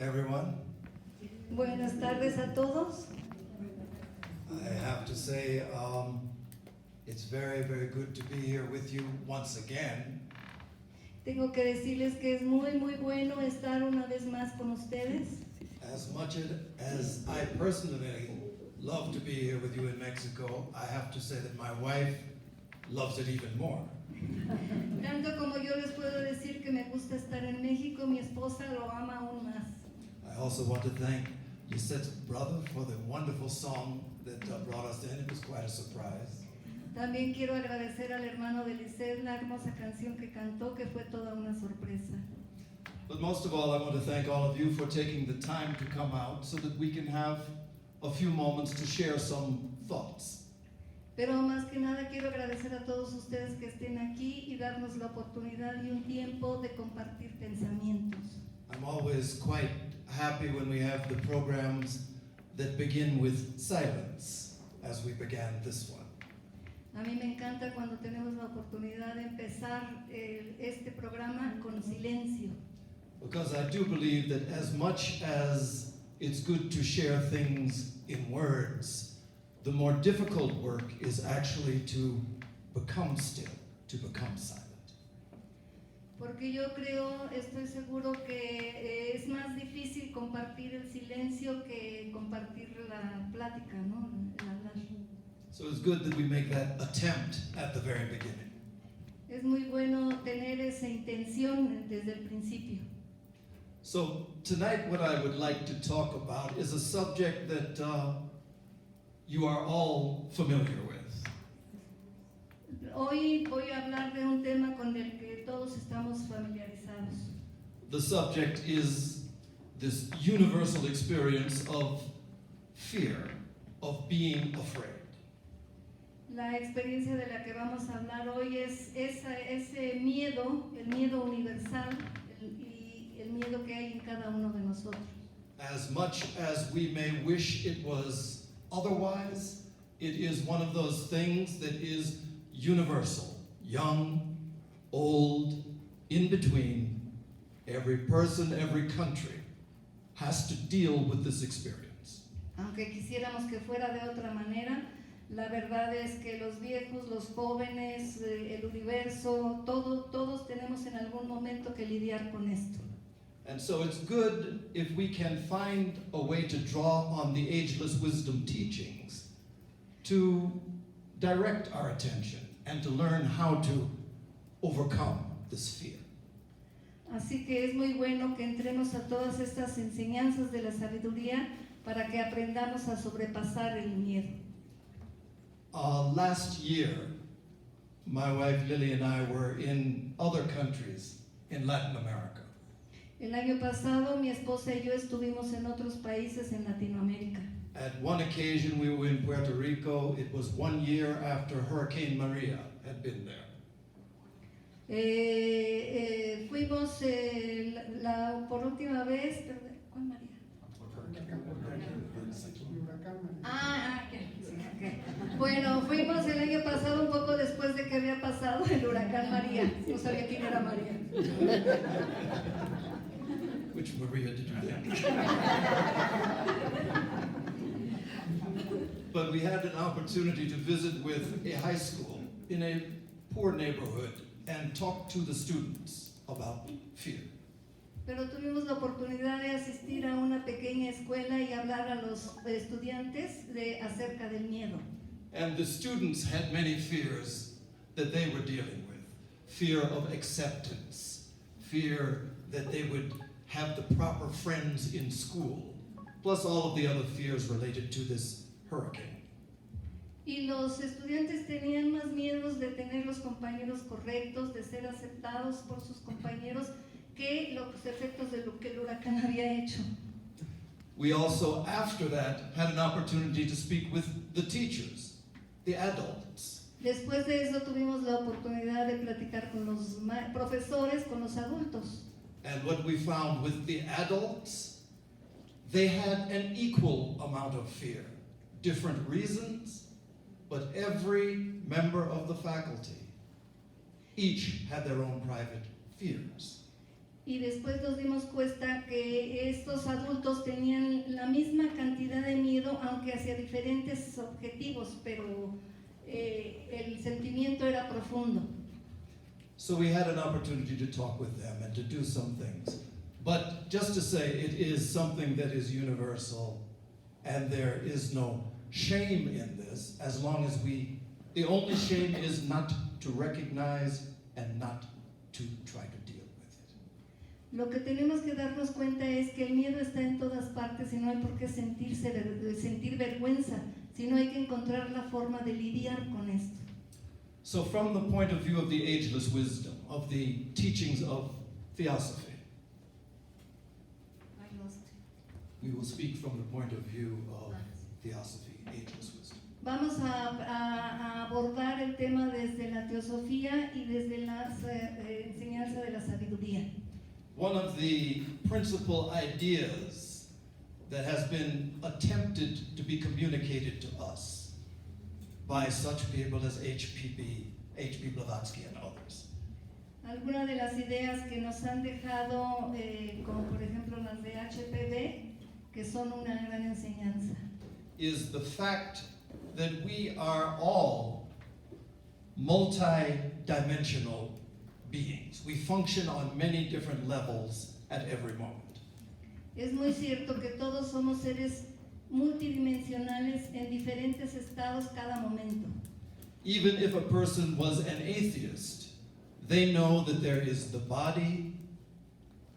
everyone. Buenas tardes a todos. I have to say, it's very, very good to be here with you once again. Tengo que decirles que es muy bueno estar una vez más con ustedes. As much as I personally love to be here with you in Mexico, I have to say that my wife loves it even more. Tanto como yo les puedo decir que me gusta estar en México, mi esposa lo ama aún más. I also want to thank Lisette's brother for the wonderful song that brought us in. It was quite a surprise. También quiero agradecer al hermano de Lisette la hermosa canción que cantó, que fue toda una sorpresa. But most of all, I want to thank all of you for taking the time to come out so that we can have a few moments to share some thoughts. Pero más que nada quiero agradecer a todos ustedes que estén aquí y darnos la oportunidad y un tiempo de compartir pensamientos. I'm always quite happy when we have the programs that begin with silence, as we began this one. A mí me encanta cuando tenemos la oportunidad de empezar este programa con silencio. Because I do believe that as much as it's good to share things in words, the more difficult work is actually to become still, to become silent. Porque yo creo, estoy seguro que es más difícil compartir el silencio que compartir la plática, ¿no? El hablar. So it's good that we make that attempt at the very beginning. Es muy bueno tener esa intención desde el principio. So tonight what I would like to talk about is a subject that you are all familiar with. Hoy voy a hablar de un tema con el que todos estamos familiarizados. The subject is this universal experience of fear, of being afraid. La experiencia de la que vamos a hablar hoy es ese miedo, el miedo universal y el miedo que hay en cada uno de nosotros. As much as we may wish it was otherwise, it is one of those things that is universal. Young, old, in between, every person, every country has to deal with this experience. Aunque quisiéramos que fuera de otra manera, la verdad es que los viejos, los jóvenes, el universo, todos tenemos en algún momento que lidiar con esto. And so it's good if we can find a way to draw on the ageless wisdom teachings to direct our attention and to learn how to overcome this fear. Así que es muy bueno que entremos a todas estas enseñanzas de la sabiduría para que aprendamos a sobrepasar el miedo. Last year, my wife Lily and I were in other countries in Latin America. El año pasado mi esposa y yo estuvimos en otros países en Latinoamérica. At one occasion we were in Puerto Rico. It was 1 year after Hurricane Maria had been there. Fuimos por última vez, ¿cuál María? Bueno, fuimos el año pasado un poco después de que había pasado el huracán María. No sabía quién era María. Which Maria did you think? But we had an opportunity to visit with a high school in a poor neighborhood and talk to the students about fear. Pero tuvimos la oportunidad de asistir a una pequeña escuela y hablar a los estudiantes acerca del miedo. And the students had many fears that they were dealing with. Fear of acceptance, fear that they would have the proper friends in school, plus all of the other fears related to this hurricane. Y los estudiantes tenían más miedos de tener los compañeros correctos, de ser aceptados por sus compañeros, que los efectos de lo que el huracán había hecho. We also, after that, had an opportunity to speak with the teachers, the adults. Después de eso tuvimos la oportunidad de platicar con los profesores, con los adultos. And what we found with the adults, they had an equal amount of fear. Different reasons, but every member of the faculty, each had their own private fears. Y después nos dimos cuenta que estos adultos tenían la misma cantidad de miedo, aunque hacia diferentes objetivos, pero el sentimiento era profundo. So we had an opportunity to talk with them and to do some things. But just to say, it is something that is universal, and there is no shame in this, as long as the only shame is not to recognize and not to try to deal with it. Lo que tenemos que darnos cuenta es que el miedo está en todas partes y no hay por qué sentir vergüenza, sino hay que encontrar la forma de lidiar con esto. So from the point of view of the ageless wisdom, of the teachings of theosophy, we will speak from the point of view of theosophy, ageless wisdom. Vamos a abordar el tema desde la teosofía y desde la enseñanza de la sabiduría. One of the principal ideas that has been attempted to be communicated to us by such people as H.P. Blavatsky and others Algunas de las ideas que nos han dejado, como por ejemplo las de HPB, que son una gran enseñanza, is the fact that we are all multi-dimensional beings. We function on many different levels at every moment. Es muy cierto que todos somos seres multidimensionales en diferentes estados cada momento. Even if a person was an atheist, they know that there is the body,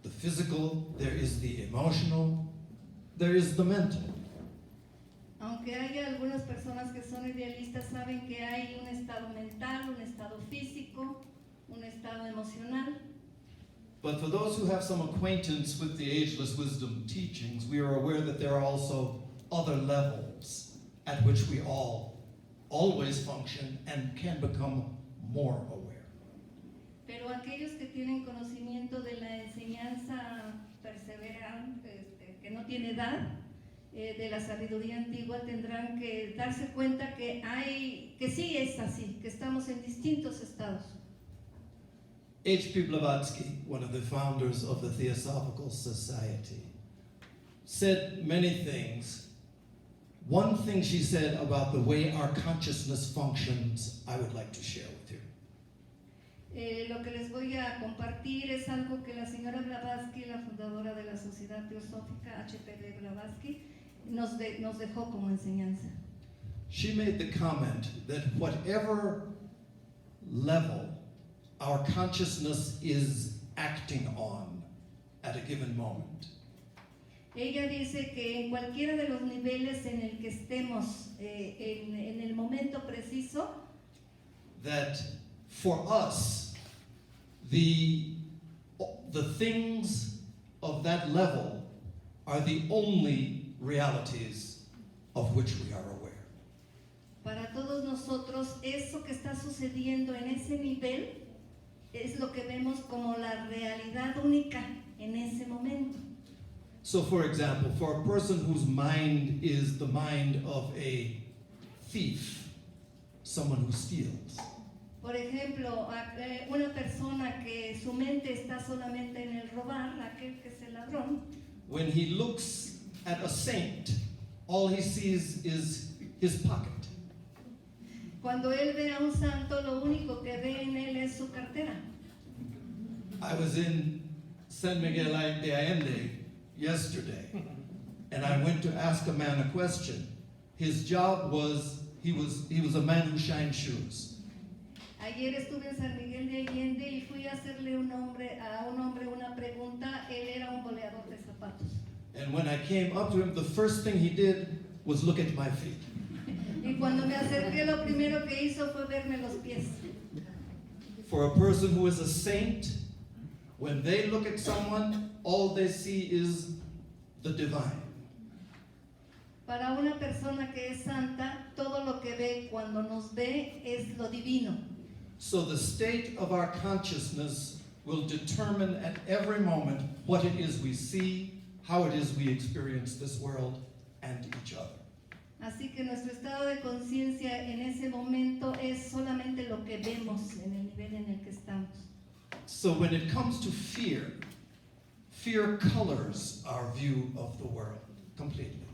the physical, there is the emotional, there is the mental. Aunque haya algunas personas que son idealistas, saben que hay un estado mental, un estado físico, un estado emocional. But for those who have some acquaintance with the ageless wisdom teachings, we are aware that there are also other levels at which we all always function and can become more aware. Pero aquellos que tienen conocimiento de la enseñanza perseverante, que no tiene edad, de la sabiduría antigua, tendrán que darse cuenta que sí es así, que estamos en distintos estados. H.P. Blavatsky, one of the founders of the Theosophical Society, said many things. One thing she said about the way our consciousness functions, I would like to share with you. Lo que les voy a compartir es algo que la señora Blavatsky, la fundadora de la Sociedad Teosófica, H.P. Blavatsky, nos dejó como enseñanza. She made the comment that whatever level our consciousness is acting on at a given moment, Ella dice que en cualquiera de los niveles en el que estemos en el momento preciso, that for us, the things of that level are the only realities of which we are aware. para todos nosotros, eso que está sucediendo en ese nivel es lo que vemos como la realidad única en ese momento. So for example, for a person whose mind is the mind of a thief, someone who steals, Por ejemplo, una persona que su mente está solamente en el robar, aquel que es el ladrón, when he looks at a saint, all he sees is his pocket. cuando él ve a un santo, lo único que ve en él es su cartera. I was in San Miguel de Allende yesterday, and I went to ask a man a question. His job was, he was a man who shined shoes. Ayer estuve en San Miguel de Allende y fui a hacerle a un hombre una pregunta. Él era un boleador de zapatos. And when I came up to him, the first thing he did was look at my feet. Y cuando me acerqué, lo primero que hizo fue verme los pies. For a person who is a saint, when they look at someone, all they see is the divine. Para una persona que es santa, todo lo que ve cuando nos ve es lo divino. So the state of our consciousness will determine at every moment what it is we see, how it is we experience this world and each other. Así que nuestro estado de conciencia en ese momento es solamente lo que vemos en el nivel en el que estamos. So when it comes to fear, fear colors our view of the world completely.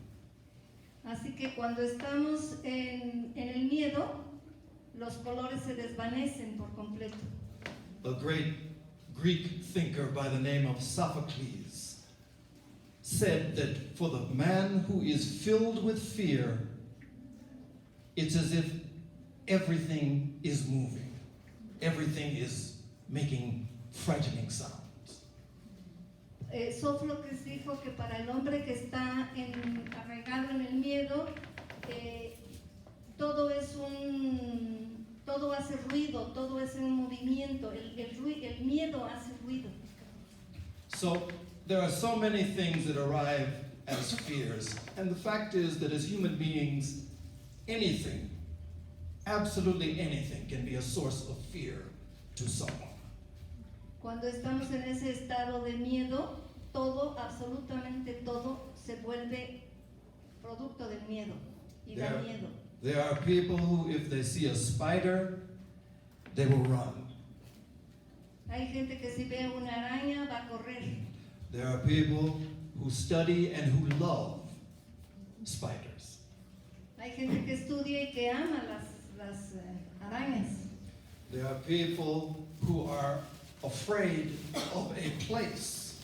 Así que cuando estamos en el miedo, los colores se desvanecen por completo. A great Greek thinker by the name of Sophocles said that for the man who is filled with fear, it's as if everything is moving. Everything is making frightening sounds. Sófocles dijo que para el hombre que está arraigado en el miedo, todo hace ruido, todo es un movimiento, el miedo hace ruido. So there are so many things that arrive as fears, and the fact is that as human beings, anything, absolutely anything, can be a source of fear to someone. Cuando estamos en ese estado de miedo, todo, absolutamente todo, se vuelve producto del miedo y da miedo. There are people who, if they see a spider, they will run. Hay gente que si ve una araña va a correr. There are people who study and who love spiders. Hay gente que estudia y que ama las arañas. There are people who are afraid of a place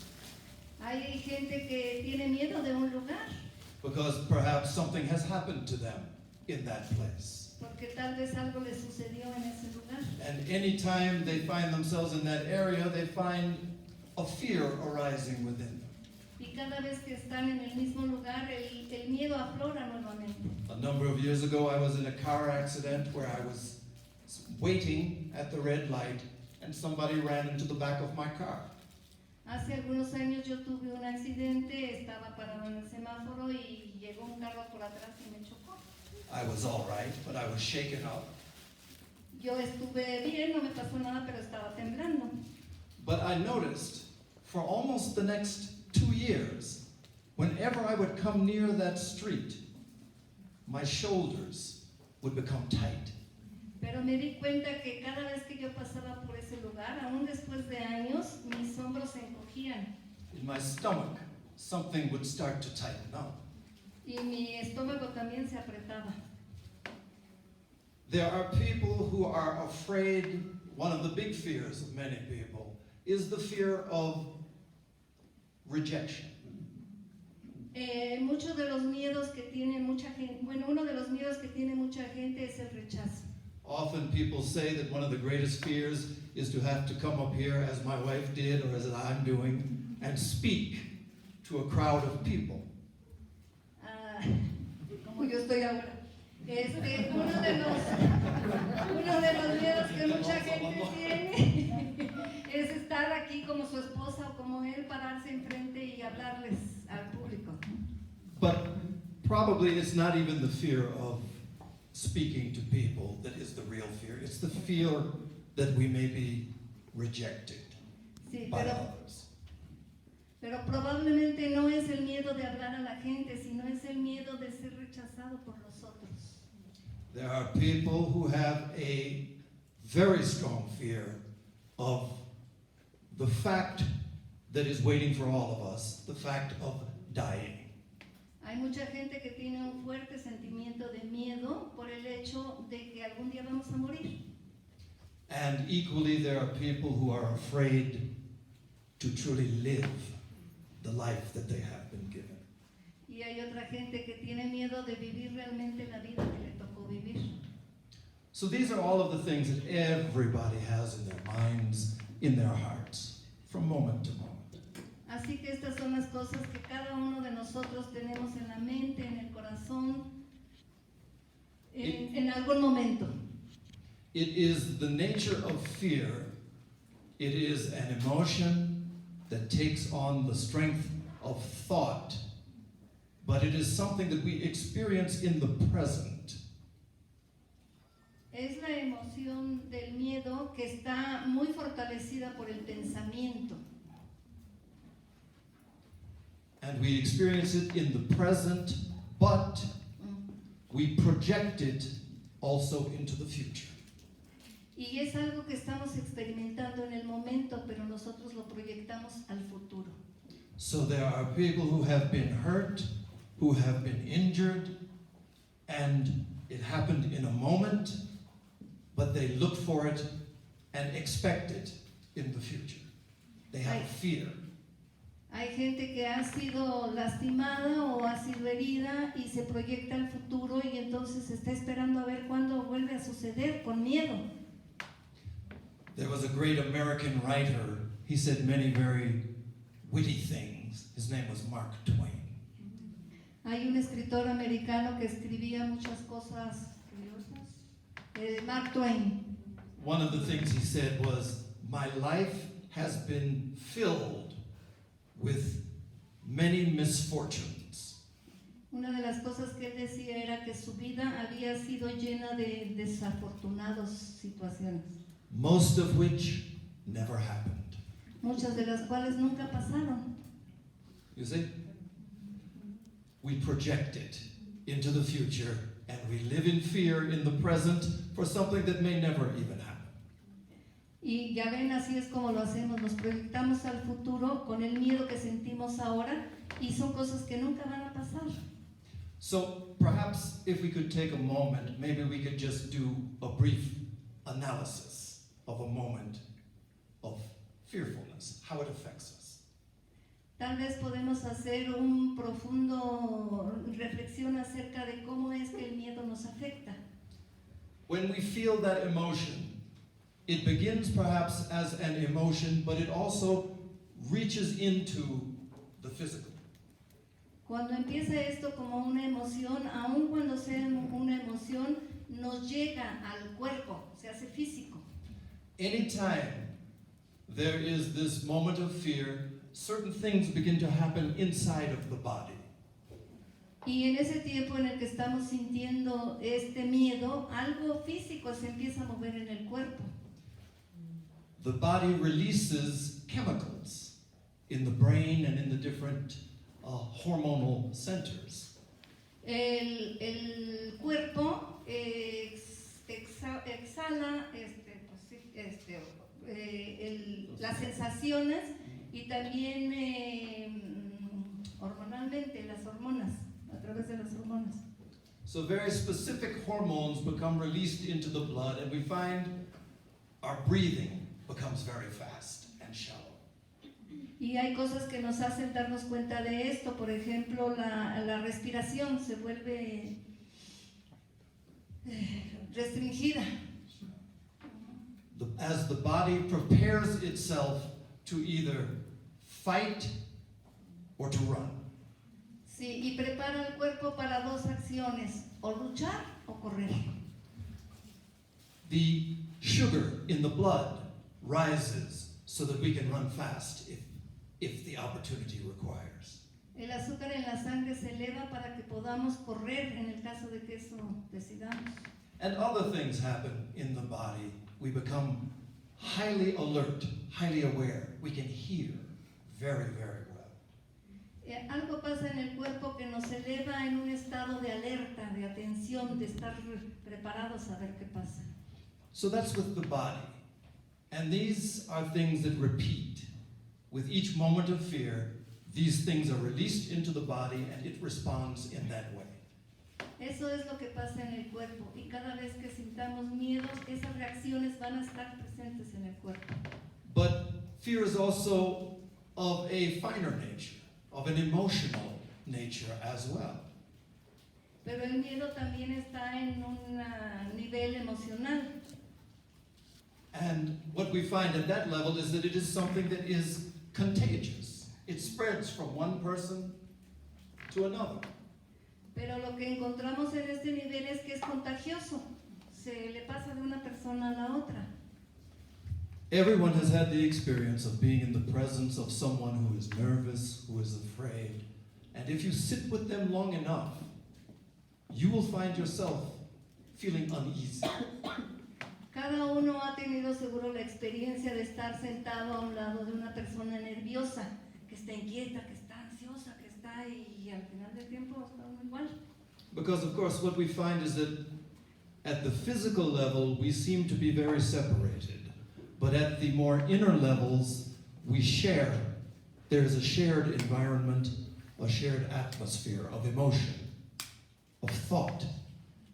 Hay gente que tiene miedo de un lugar, because perhaps something has happened to them in that place. porque tal vez algo les sucedió en ese lugar. And anytime they find themselves in that area, they find a fear arising within them. Y cada vez que están en el mismo lugar, el miedo aflora nuevamente. A number of years ago, I was in a car accident where I was waiting at the red light and somebody ran into the back of my car. Hace algunos años yo tuve un accidente, estaba parado en el semáforo y llegó un carro por atrás y me chocó. I was all right, but I was shaken up. Yo estuve bien, no me pasó nada, pero estaba temblando. But I noticed for almost the next 2 years, whenever I would come near that street, my shoulders would become tight. Pero me di cuenta que cada vez que yo pasaba por ese lugar, aún después de años, mis hombros se encogían In my stomach, something would start to tighten up. y mi estómago también se apretaba. There are people who are afraid, one of the big fears of many people is the fear of rejection. Muchos de los miedos que tiene mucha gente, bueno, uno de los miedos que tiene mucha gente es el rechazo. Often people say that one of the greatest fears is to have to come up here, as my wife did, or as I'm doing, and speak to a crowd of people. Como yo estoy ahora. Uno de los miedos que mucha gente tiene es estar aquí como su esposa o como él, pararse enfrente y hablarles al público. But probably it's not even the fear of speaking to people that is the real fear. It's the fear that we may be rejected Sí, by others. pero probablemente no es el miedo de hablar a la gente, sino es el miedo de ser rechazado por los otros. There are people who have a very strong fear of the fact that is waiting for all of us, the fact of dying. Hay mucha gente que tiene un fuerte sentimiento de miedo por el hecho de que algún día vamos a morir. And equally, there are people who are afraid to truly live the life that they have been given. Y hay otra gente que tiene miedo de vivir realmente la vida que le tocó vivir. So these are all of the things that everybody has in their minds, in their hearts, from moment to moment. Así que estas son las cosas que cada uno de nosotros tenemos en la mente, en el corazón, en algún momento. It is the nature of fear. It is an emotion that takes on the strength of thought, but it is something that we experience in the present. Es la emoción del miedo que está muy fortalecida por el pensamiento. And we experience it in the present, but we project it also into the future. Y es algo que estamos experimentando en el momento, pero nosotros lo proyectamos al futuro. So there are people who have been hurt, who have been injured, and it happened in a moment, but they look for it and expect it in the future. They have fear. Hay gente que ha sido lastimada o ha sido herida y se proyecta al futuro y entonces está esperando a ver cuándo vuelve a suceder con miedo. There was a great American writer. He said many very witty things. His name was Mark Twain. Hay un escritor americano que escribía muchas cosas curiosas. Mark Twain. One of the things he said was, "My life has been filled with many misfortunes." Una de las cosas que él decía era que su vida había sido llena de desafortunadas situaciones, Most of which never happened. muchas de las cuales nunca pasaron. You see? We project it into the future and we live in fear in the present for something that may never even happen. Y ya ven, así es como lo hacemos, nos proyectamos al futuro con el miedo que sentimos ahora y son cosas que nunca van a pasar. So perhaps if we could take a moment, maybe we could just do a brief analysis of a moment of fearfulness, how it affects us. Tal vez podemos hacer un profundo reflexión acerca de cómo es que el miedo nos afecta. When we feel that emotion, it begins perhaps as an emotion, but it also reaches into the physical. Cuando empieza esto como una emoción, aun cuando sea una emoción, nos llega al cuerpo, se hace físico. Anytime there is this moment of fear, certain things begin to happen inside of the body. Y en ese tiempo en el que estamos sintiendo este miedo, algo físico se empieza a mover en el cuerpo. The body releases chemicals in the brain and in the different hormonal centers. El cuerpo exhala las sensaciones y también hormonalmente las hormonas, a través de las hormonas. So very specific hormones become released into the blood, and we find our breathing becomes very fast and shallow. Y hay cosas que nos hacen darnos cuenta de esto, por ejemplo, la respiración se vuelve restringida. As the body prepares itself to either fight or to run. Sí, y prepara el cuerpo para dos acciones, o luchar o correr. The sugar in the blood rises so that we can run fast if the opportunity requires. El azúcar en la sangre se eleva para que podamos correr en el caso de que eso decidamos. And other things happen in the body. We become highly alert, highly aware. We can hear very, very well. Algo pasa en el cuerpo que nos eleva en un estado de alerta, de atención, de estar preparados a ver qué pasa. So that's with the body. And these are things that repeat. With each moment of fear, these things are released into the body and it responds in that way. Eso es lo que pasa en el cuerpo y cada vez que sintamos miedos, esas reacciones van a estar presentes en el cuerpo. But fear is also of a finer nature, of an emotional nature as well. Pero el miedo también está en un nivel emocional. And what we find at that level is that it is something that is contagious. It spreads from one person to another. Pero lo que encontramos en este nivel es que es contagioso. Se le pasa de una persona a la otra. Everyone has had the experience of being in the presence of someone who is nervous, who is afraid. And if you sit with them long enough, you will find yourself feeling uneasy. Cada uno ha tenido seguro la experiencia de estar sentado a un lado de una persona nerviosa, que está inquieta, que está ansiosa, que está y al final del tiempo está uno igual. Because of course what we find is that at the physical level we seem to be very separated, but at the more inner levels we share there is a shared environment, a shared atmosphere of emotion, of thought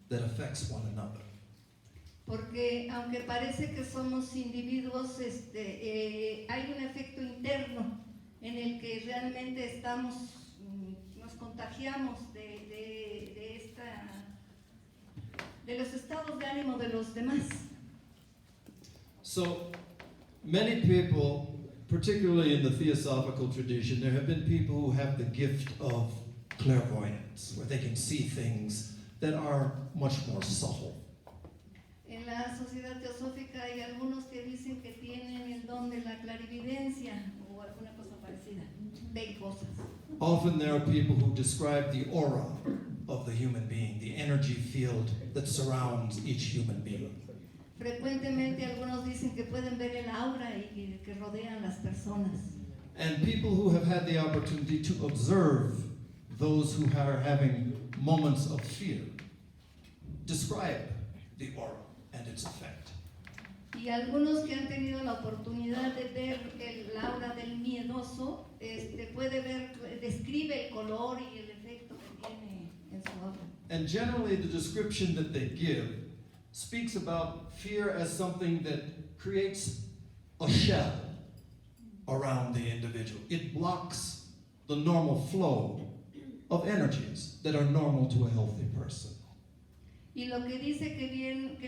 that affects one another. Porque aunque parece que somos individuos, hay un efecto interno en el que realmente nos contagiamos de los estados de ánimo de los demás. So many people, particularly in the theosophical tradition, there have been people who have the gift of clairvoyance, where they can see things that are much more subtle. En la sociedad teosófica hay algunos que dicen que tienen el don de la clarividencia o alguna cosa parecida, ven cosas. Often there are people who describe the aura of the human being, the energy field that surrounds each human being. Frecuentemente algunos dicen que pueden ver el aura y que rodean las personas. And people who have had the opportunity to observe those who are having moments of fear describe the aura and its effect. Y algunos que han tenido la oportunidad de ver el aura del miedoso, describe el color y el efecto que tiene en su aura. And generally the description that they give speaks about fear as something that creates a shell around the individual. It blocks the normal flow of energies that are normal to a healthy person. Y lo que dice que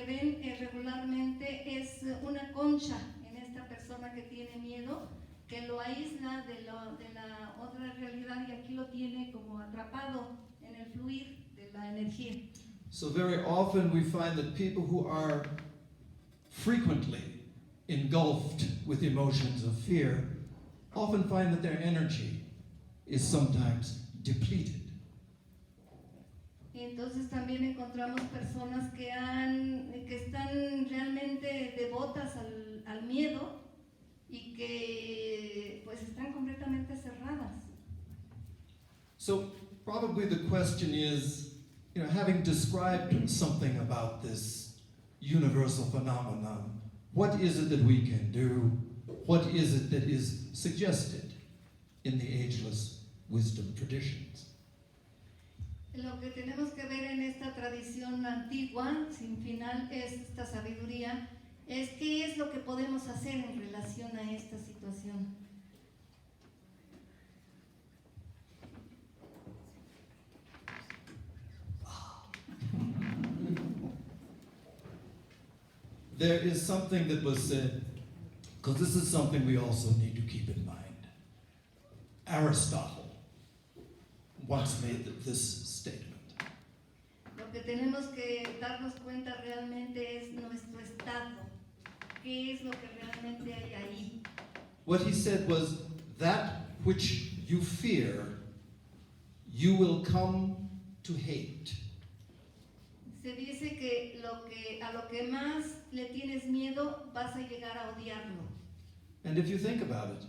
ven regularmente es una concha en esta persona que tiene miedo, que lo aísla de la otra realidad y aquí lo tiene como atrapado en el fluir de la energía. So very often we find that people who are frequently engulfed with emotions of fear often find that their energy is sometimes depleted. Entonces también encontramos personas que están realmente devotas al miedo y que pues están completamente cerradas. So probably the question is, having described something about this universal phenomenon, what is it that we can do? What is it that is suggested in the ageless wisdom traditions? Lo que tenemos que ver en esta tradición antigua, sin final, es esta sabiduría, es qué es lo que podemos hacer en relación a esta situación. There is something that was said, because this is something we also need to keep in mind. Aristotle once made this statement. Lo que tenemos que darnos cuenta realmente es nuestro estado. ¿Qué es lo que realmente hay ahí? What he said was, that which you fear, you will come to hate. Se dice que a lo que más le tienes miedo vas a llegar a odiarlo. And if you think about it,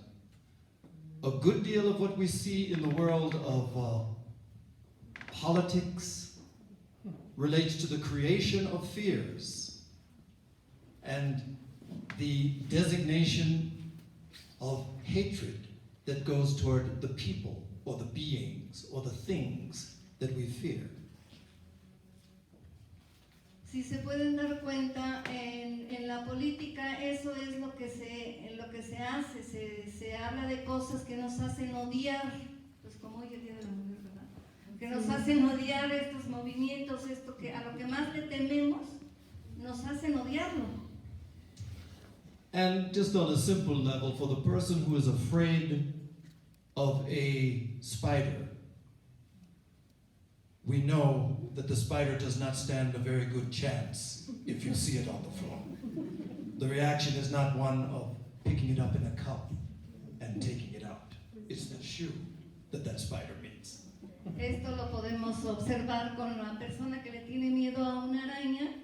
a good deal of what we see in the world of politics relates to the creation of fears and the designation of hatred that goes toward the people or the beings or the things that we fear. Si se pueden dar cuenta, en la política eso es lo que se hace, se habla de cosas que nos hacen odiar, pues como hoy el Día de la Mujer, ¿verdad? Que nos hacen odiar estos movimientos, esto que a lo que más le tememos, nos hacen odiarlo. And just on a simple level, for the person who is afraid of a spider, we know that the spider does not stand a very good chance if you see it on the floor. The reaction is not one of picking it up in a cup and taking it out. It's the shoe that spider meets. Esto lo podemos observar con la persona que le tiene miedo a una araña,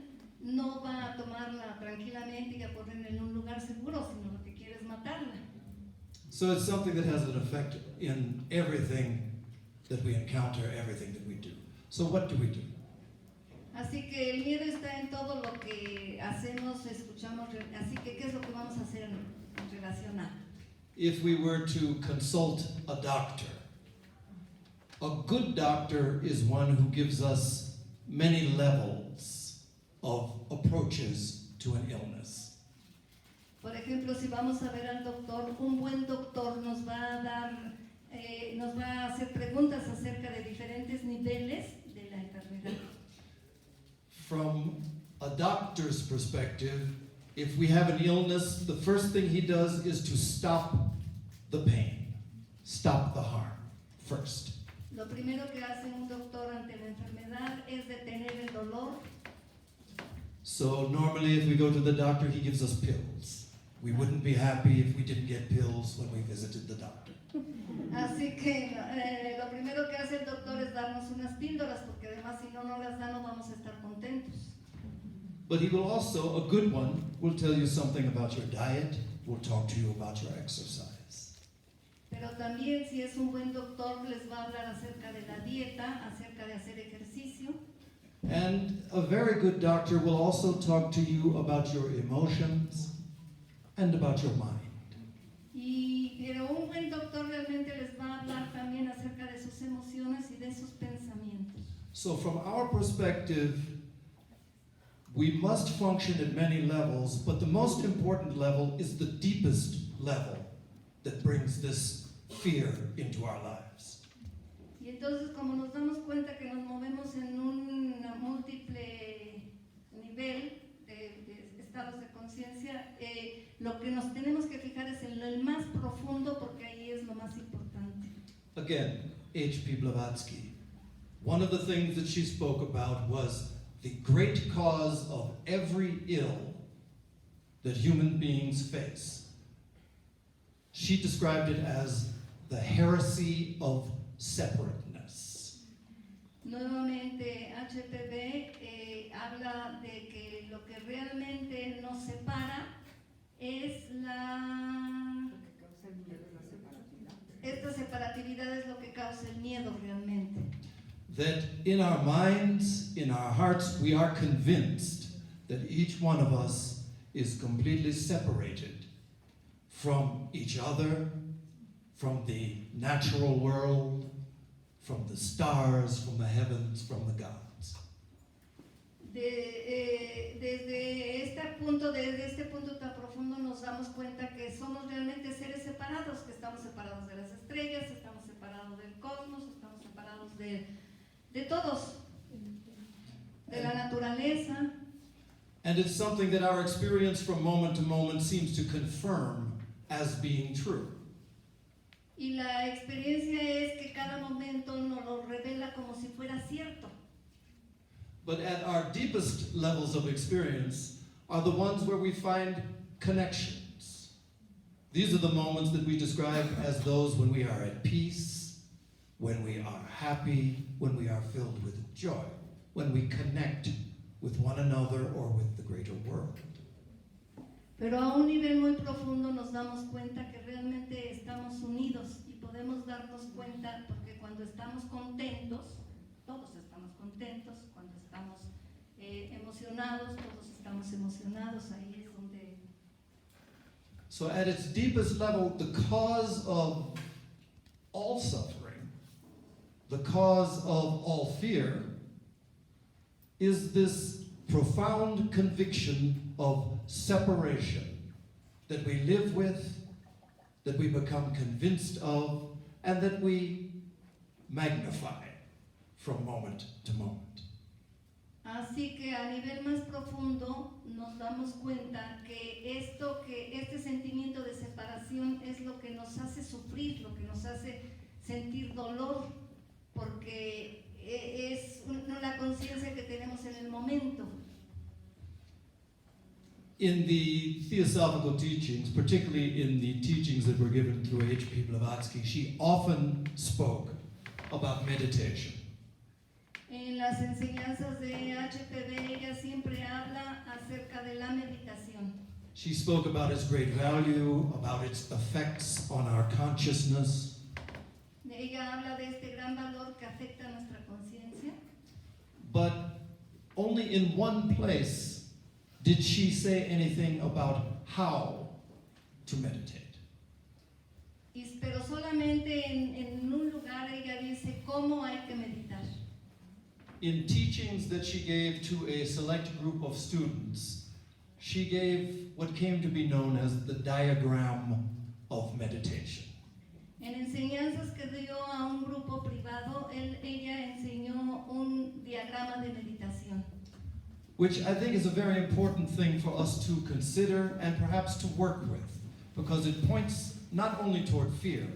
no va a tomarla tranquilamente y a ponerla en un lugar seguro, sino lo que quiere es matarla. So it's something that has an effect in everything that we encounter, everything that we do. So what do we do? Así que el miedo está en todo lo que hacemos, escuchamos, así que ¿qué es lo que vamos a hacer en relación a? if we were to consult a doctor. A good doctor is one who gives us many levels of approaches to an illness. Por ejemplo, si vamos a ver al doctor, un buen doctor nos va a dar, nos va a hacer preguntas acerca de diferentes niveles de la enfermedad. From a doctor's perspective, if we have an illness, the first thing he does is to stop the pain, stop the harm first. Lo primero que hace un doctor ante la enfermedad es detener el dolor. So normally if we go to the doctor, he gives us pills. We wouldn't be happy if we didn't get pills when we visited the doctor. Así que lo primero que hace el doctor es darnos unas píldoras, porque además si no nos las da no vamos a estar contentos. But he will also, a good one, will tell you something about your diet, will talk to you about your exercise. Pero también si es un buen doctor les va a hablar acerca de la dieta, acerca de hacer ejercicio. And a very good doctor will also talk to you about your emotions and about your mind. Pero un buen doctor realmente les va a hablar también acerca de sus emociones y de sus pensamientos. So from our perspective, we must function at many levels, but the most important level is the deepest level that brings this fear into our lives. Y entonces como nos damos cuenta que nos movemos en un múltiple nivel de estados de conciencia, lo que nos tenemos que fijar es en el más profundo, porque ahí es lo más importante. Again, H.P. Blavatsky. One of the things that she spoke about was the great cause of every ill that human beings face. She described it as the heresy of separateness. Nuevamente, HPB habla de que lo que realmente nos separa es esta separatividad es lo que causa el miedo realmente. That in our minds, in our hearts, we are convinced that each one of us is completely separated from each other, from the natural world, from the stars, from the heavens, from the gods. Desde este punto tan profundo nos damos cuenta que somos realmente seres separados, que estamos separados de las estrellas, estamos separados del cosmos, estamos separados de todos, de la naturaleza. And it's something that our experience from moment to moment seems to confirm as being true. Y la experiencia es que cada momento nos lo revela como si fuera cierto. But at our deepest levels of experience are the ones where we find connections. These are the moments that we describe as those when we are at peace, when we are happy, when we are filled with joy, when we connect with one another or with the greater world. Pero a un nivel muy profundo nos damos cuenta que realmente estamos unidos y podemos darnos cuenta porque cuando estamos contentos, todos estamos contentos, cuando estamos emocionados, todos estamos emocionados, ahí es donde... So at its deepest level, the cause of all suffering, the cause of all fear, is this profound conviction of separation that we live with, that we become convinced of, and that we magnify from moment to moment. Así que a nivel más profundo nos damos cuenta que este sentimiento de separación es lo que nos hace sufrir, lo que nos hace sentir dolor, porque es una conciencia que tenemos en el momento. In the theosophical teachings, particularly in the teachings that were given through H.P. Blavatsky, she often spoke about meditation. En las enseñanzas de HPB ella siempre habla acerca de la meditación. She spoke about its great value, about its effects on our consciousness. Ella habla de este gran valor que afecta a nuestra conciencia. But only in one place did she say anything about how to meditate. solamente en un lugar ella dice cómo hay que meditar. In teachings that she gave to a select group of students, she gave what came to be known as the diagram of meditation. En enseñanzas que dio a un grupo privado, ella enseñó un diagrama de meditación. Which I think is a very important thing for us to consider and perhaps to work with, because it points not only toward fear,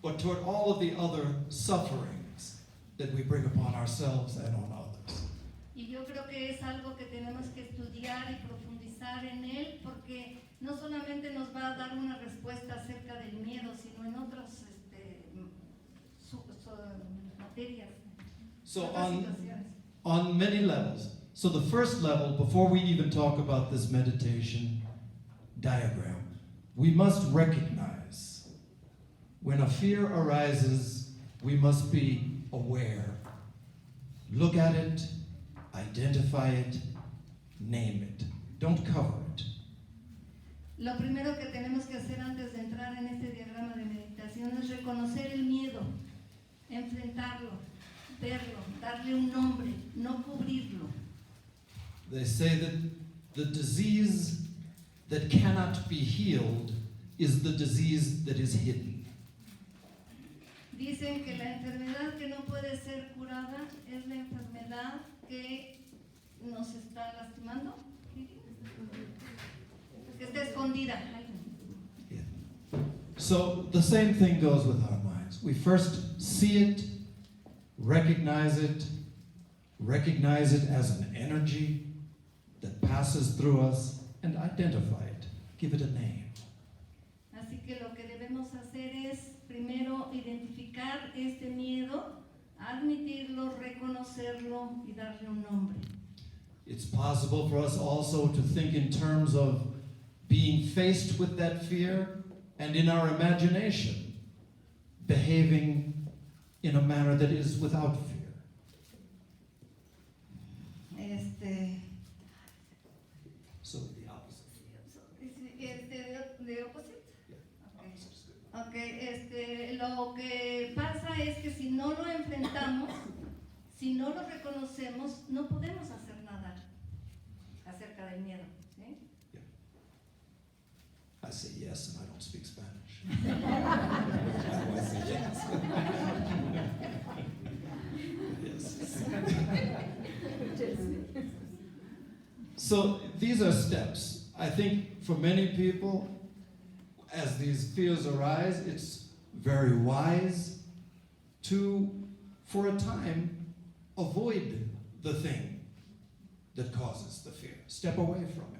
but toward all of the other sufferings that we bring upon ourselves and on others. Y yo creo que es algo que tenemos que estudiar y profundizar en él, porque no solamente nos va a dar una respuesta acerca del miedo, sino en otras materias, So otras on, situaciones. on many levels. So the first level, before we even talk about this meditation diagram, we must recognize when a fear arises, we must be aware. Look at it, identify it, name it. Don't cover it. Lo primero que tenemos que hacer antes de entrar en este diagrama de meditación es reconocer el miedo, enfrentarlo, verlo, darle un nombre, no cubrirlo. They say that the disease that cannot be healed is the disease that is hidden. Dicen que la enfermedad que no puede ser curada es la enfermedad que nos está lastimando, que está escondida. So the same thing goes with our minds. We first see it, recognize it as an energy that passes through us, and identify it. Give it a name. Así que lo que debemos hacer es primero identificar este miedo, admitirlo, reconocerlo y darle un nombre. It's possible for us also to think in terms of being faced with that fear and in our imagination behaving in a manner that is without fear. So the opposite. ¿De opposite? Yeah, Okay. opposite is good. Ok, lo que pasa es que si no lo enfrentamos, si no lo reconocemos, no podemos hacer nada acerca del miedo. ¿Sí? I say yes and I don't speak Spanish. How do I say yes? Yes. So these are steps. I think for many people, as these fears arise, it's very wise to, for a time, avoid the thing that causes the fear. Step away from it.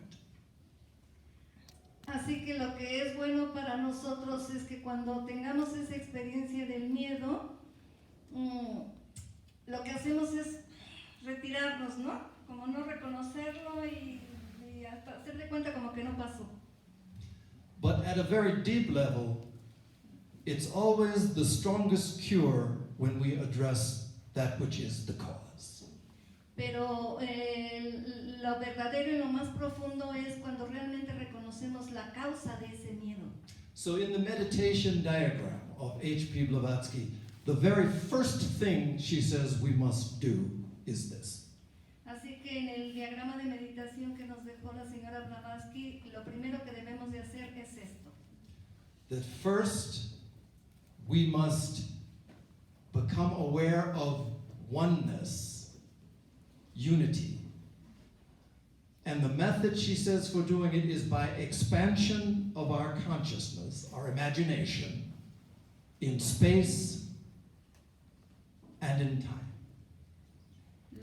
Así que lo que es bueno para nosotros es que cuando tengamos esa experiencia del miedo, lo que hacemos es retirarnos, ¿no? Como no reconocerlo y hasta hacerle cuenta como que no pasó. But at a very deep level, it's always the strongest cure when we address that which is the cause. Pero lo verdadero y lo más profundo es cuando realmente reconocemos la causa de ese miedo. So in the meditation diagram of H.P. Blavatsky, the very first thing she says we must do is this. Así que en el diagrama de meditación que nos dejó la señora Blavatsky, lo primero que debemos de hacer es esto. That first we must become aware of oneness, unity. And the method, she says, for doing it is by expansion of our consciousness, our imagination, in space and in time.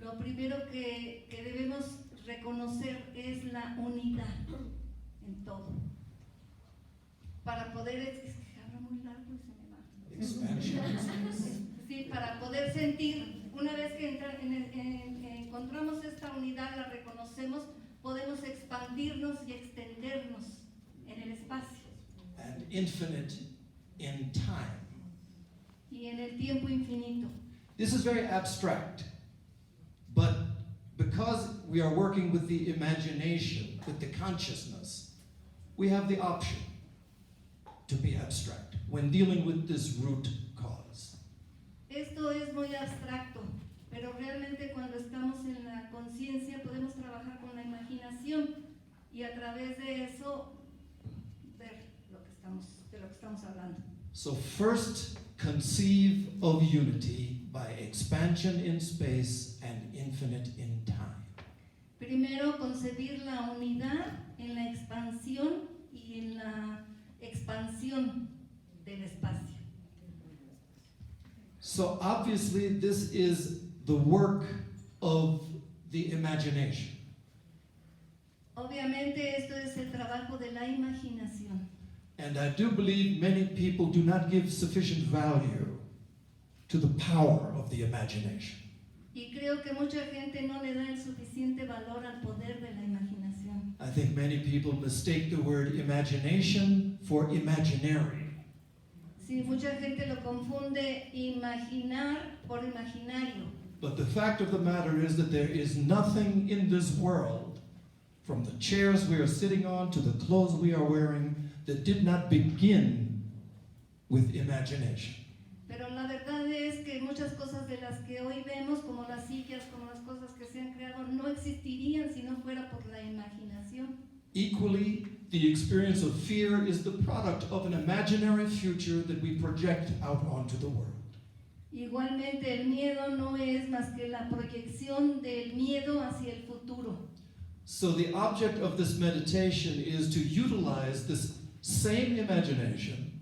Lo primero que debemos reconocer es la unidad en todo. Para poder, es que habla muy largo y se me va. Expansion. Sí, para poder sentir, una vez que encontramos esta unidad, la reconocemos, podemos expandirnos y extendernos en el espacio. And infinite in time. Y en el tiempo infinito. This is very abstract, but because we are working with the imagination, with the consciousness, we have the option to be abstract. when dealing with this root cause. Esto es muy abstracto, pero realmente cuando estamos en la conciencia podemos trabajar con la imaginación y a través de eso ver de lo que estamos hablando. So first, conceive of unity by expansion in space and infinite in time. Primero, concebir la unidad en la expansión y en la expansión del espacio. So obviously this is the work of the imagination. Obviamente esto es el trabajo de la imaginación. And I do believe many people do not give sufficient value to the power of the imagination. Y creo que mucha gente no le da el suficiente valor al poder de la imaginación. I think many people mistake the word imagination for imaginary. Sí, mucha gente lo confunde imaginar por imaginario. But the fact of the matter is that there is nothing in this world, from the chairs we are sitting on to the clothes we are wearing, that did not begin with imagination. Pero la verdad es que muchas cosas de las que hoy vemos, como las sillas, como las cosas que se han creado, no existirían si no fuera por la imaginación. Equally, the experience of fear is the product of an imaginary future that we project out onto the world. Igualmente, el miedo no es más que la proyección del miedo hacia el futuro. So the object of this meditation is to utilize this same imagination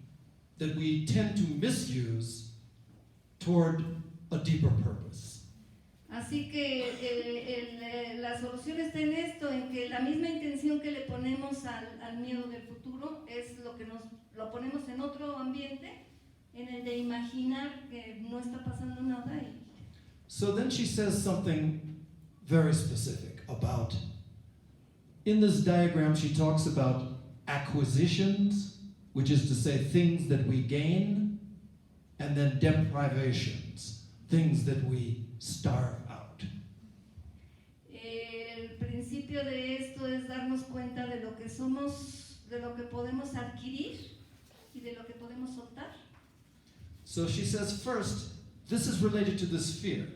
that we tend to misuse toward a deeper purpose. Así que la solución está en esto, en que la misma intención que le ponemos al miedo del futuro es lo que lo ponemos en otro ambiente, en el de imaginar que no está pasando nada. So then she says something very specific about, in this diagram she talks about acquisitions, which is to say things that we gain, and then deprivations, things that we starve out. El principio de esto es darnos cuenta de lo que somos, de lo que podemos adquirir y de lo que podemos soltar. So she says first, this is related to this fear.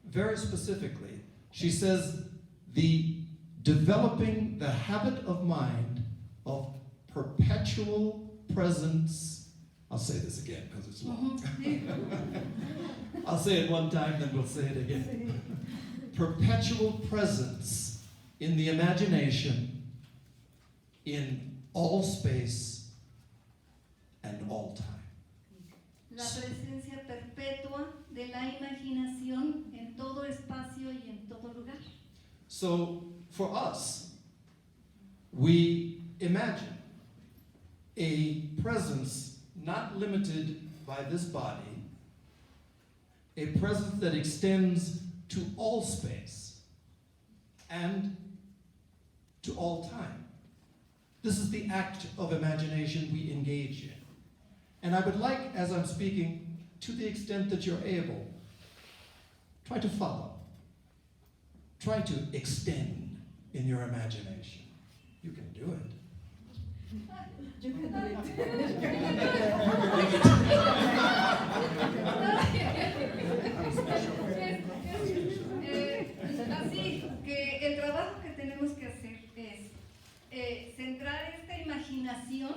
Very specifically, she says the developing the habit of mind of perpetual presence. I'll say this again because it's long. I'll say it one time, then we'll say it again. Perpetual presence in the imagination in all space and all time. La presencia perpetua de la imaginación en todo espacio y en todo lugar. So for us, we imagine a presence not limited by this body, a presence that extends to all space and to all time. This is the act of imagination we engage in. And I would like, as I'm speaking, to the extent that you're able, try to follow. Try to extend in your imagination. You can do it. Así que el trabajo que tenemos que hacer es centrar esta imaginación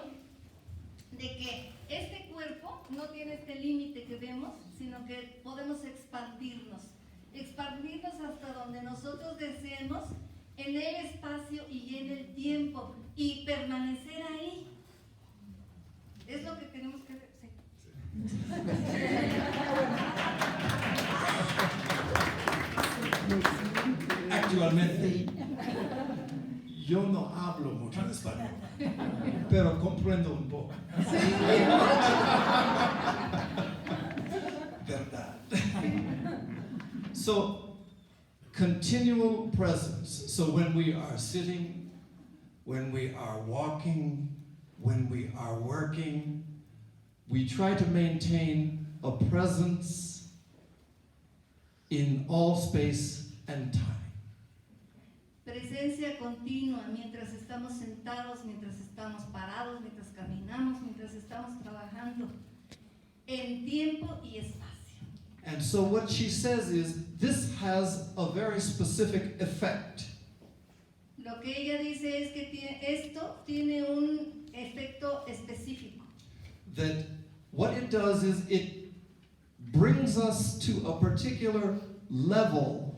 de que este cuerpo no tiene este límite que vemos, sino que podemos expandirnos hasta donde nosotros deseemos, en el espacio y en el tiempo, y permanecer ahí. Es lo que tenemos que hacer. Sí. Actualmente, yo no hablo mucho en español, pero comprendo un poco. Verdad. So, continual presence. So when we are sitting, when we are walking, when we are working, we try to maintain a presence in all space and time. Presencia continua mientras estamos sentados, mientras estamos parados, mientras caminamos, mientras estamos trabajando, en tiempo y espacio. And so what she says is, this has a very specific effect. Lo que ella dice es que esto tiene un efecto específico. That what it does is it brings us to a particular level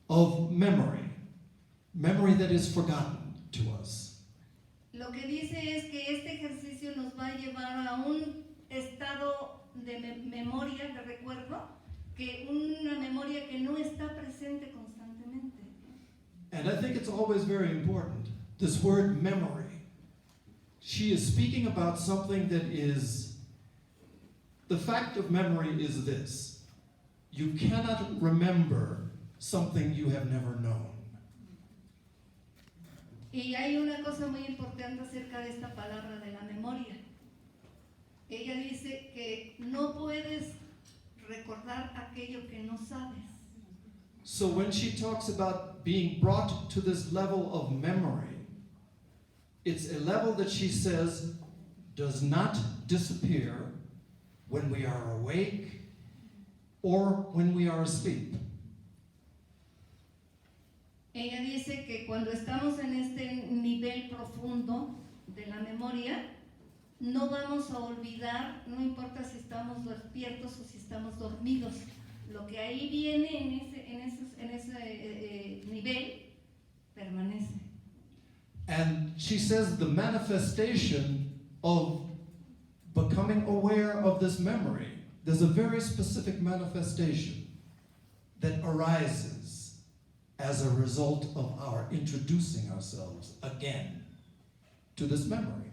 of memory that is forgotten to us. Lo que dice es que este ejercicio nos va a llevar a un estado de memoria, de recuerdo, que una memoria que no está presente constantemente. And I think it's always very important, this word memory. She is speaking about something that is, the fact of memory is this: you cannot remember something you have never known. Y hay una cosa muy importante acerca de esta palabra de la memoria. Ella dice que no puedes recordar aquello que no sabes. So when she talks about being brought to this level of memory, it's a level that she says does not disappear when we are awake or when we are asleep. Ella dice que cuando estamos en este nivel profundo de la memoria, no vamos a olvidar, no importa si estamos despiertos o si estamos dormidos. Lo que ahí viene en ese nivel permanece. And she says the manifestation of becoming aware of this memory, there's a very specific manifestation that arises as a result of our introducing ourselves again to this memory.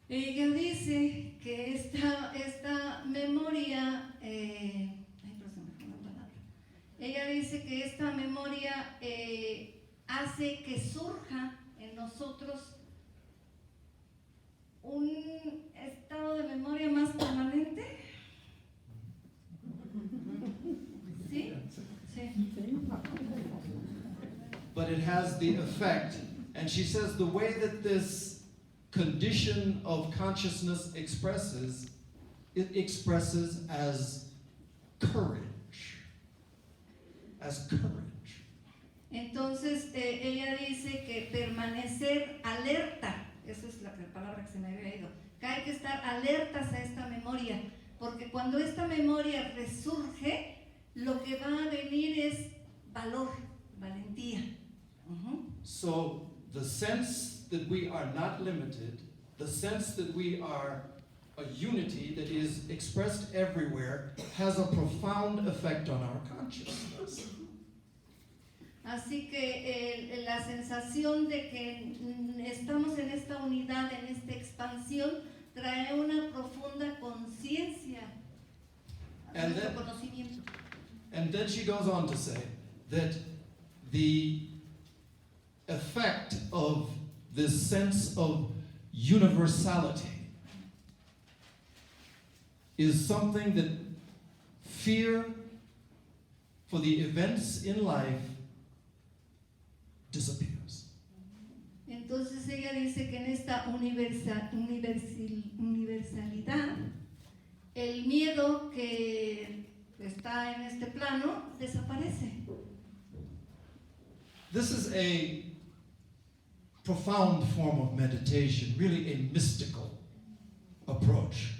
Ella dice que esta memoria, ella dice que esta memoria hace que surja en nosotros un estado de memoria más permanente. ¿Sí? Sí. But it has the effect, and she says the way that this condition of consciousness expresses, it expresses as courage. As courage. Entonces ella dice que permanecer alerta, esa es la palabra que se me había ido, que hay que estar alertas a esta memoria, porque cuando esta memoria resurge, lo que va a venir es valor, valentía. So the sense that we are not limited, the sense that we are a unity that is expressed everywhere, has a profound effect on our consciousness. Así que la sensación de que estamos en esta unidad, en esta expansión, trae una profunda conciencia a nuestro conocimiento. And then she goes on to say that the effect of this sense of universality is something that fear for the events in life disappears. Entonces ella dice que en esta universalidad, el miedo que está en este plano desaparece. This is a profound form of meditation, really a mystical approach.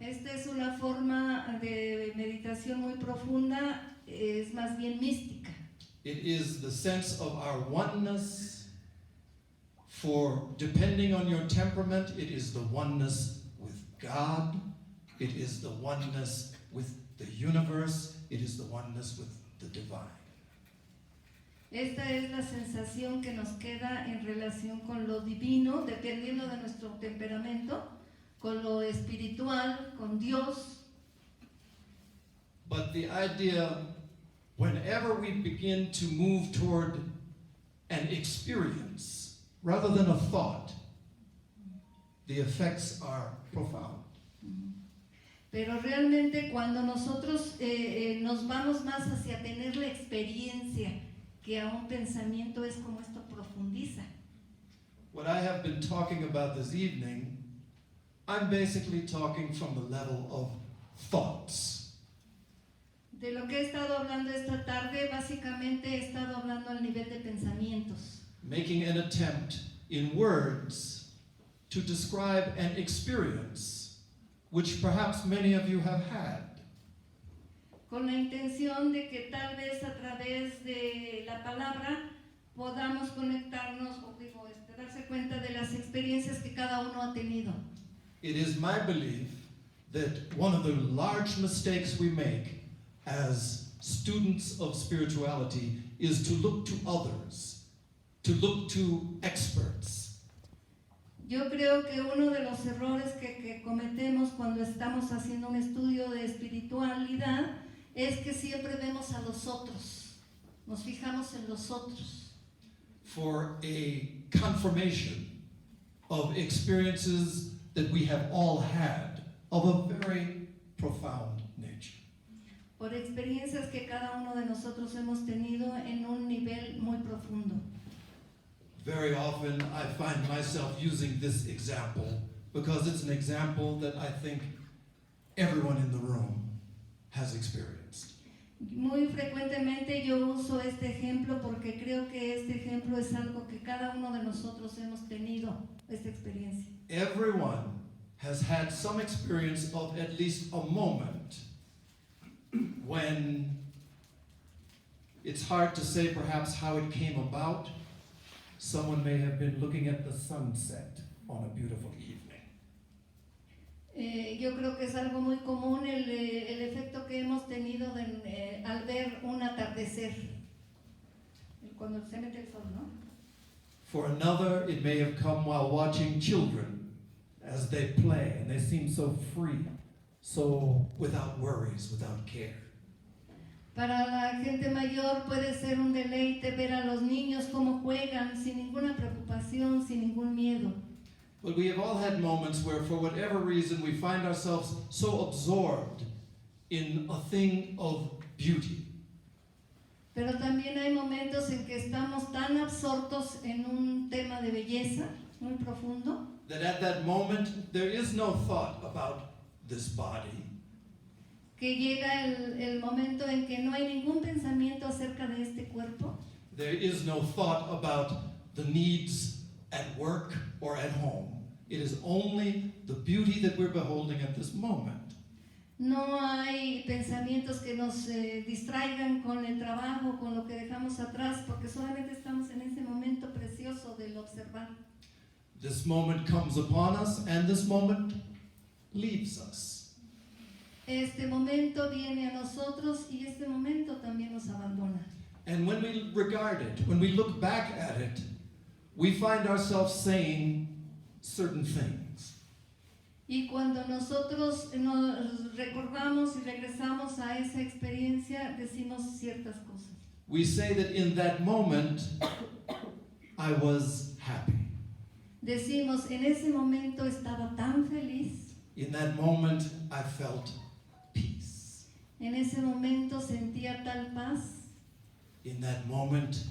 Esta es una forma de meditación muy profunda, es más bien mística. It is the sense of our oneness. For depending on your temperament, it is the oneness with God, it is the oneness with the universe, it is the oneness with the divine. Esta es la sensación que nos queda en relación con lo divino, dependiendo de nuestro temperamento, con lo espiritual, con Dios. But the idea, whenever we begin to move toward an experience rather than a thought, the effects are profound. Pero realmente cuando nosotros nos vamos más hacia tener la experiencia que a un pensamiento es como esto profundiza. What I have been talking about this evening, I'm basically talking from the level of thoughts. De lo que he estado hablando esta tarde, básicamente he estado hablando al nivel de pensamientos, Making an attempt in words to describe an experience which perhaps many of you have had. con la intención de que tal vez a través de la palabra podamos conectarnos o darse cuenta de las experiencias que cada uno ha tenido. It is my belief that one of the large mistakes we make as students of spirituality is to look to others, to look to experts. Yo creo que uno de los errores que cometemos cuando estamos haciendo un estudio de espiritualidad es que siempre vemos a los otros, nos fijamos en los otros, For a confirmation of experiences that we have all had of a very profound nature. por experiencias que cada uno de nosotros hemos tenido en un nivel muy profundo. Very often I find myself using this example because it's an example that I think everyone in the room has experienced. Muy frecuentemente yo uso este ejemplo porque creo que este ejemplo es algo que cada uno de nosotros hemos tenido, esta experiencia. Everyone has had some experience of at least a moment when it's hard to say perhaps how it came about. Someone may have been looking at the sunset on a beautiful evening. Yo creo que es algo muy común el efecto que hemos tenido al ver un atardecer, cuando se mete el sol, ¿no? For another, it may have come while watching children as they play, and they seem so free, so without worries, without care. Para la gente mayor puede ser un deleite ver a los niños cómo juegan sin ninguna preocupación, sin ningún miedo. But we have all had moments where, for whatever reason, we find ourselves so absorbed in a thing of beauty Pero también hay momentos en que estamos tan absortos en un tema de belleza muy profundo that at that moment there is no thought about this body. que llega el momento en que no hay ningún pensamiento acerca de este cuerpo. There is no thought about the needs at work or at home. It is only the beauty that we're beholding at this moment. No hay pensamientos que nos distraigan con el trabajo, con lo que dejamos atrás, porque solamente estamos en ese momento precioso del observar. This moment comes upon us, and this moment leaves us. Este momento viene a nosotros y este momento también nos abandona. And when we regard it, when we look back at it, we find ourselves saying certain things. Y cuando nosotros nos recordamos y regresamos a esa experiencia, decimos ciertas cosas. We say that in that moment, I was happy. Decimos, en ese momento estaba tan feliz, In that moment, I felt peace. en ese momento sentía tal paz, In that moment,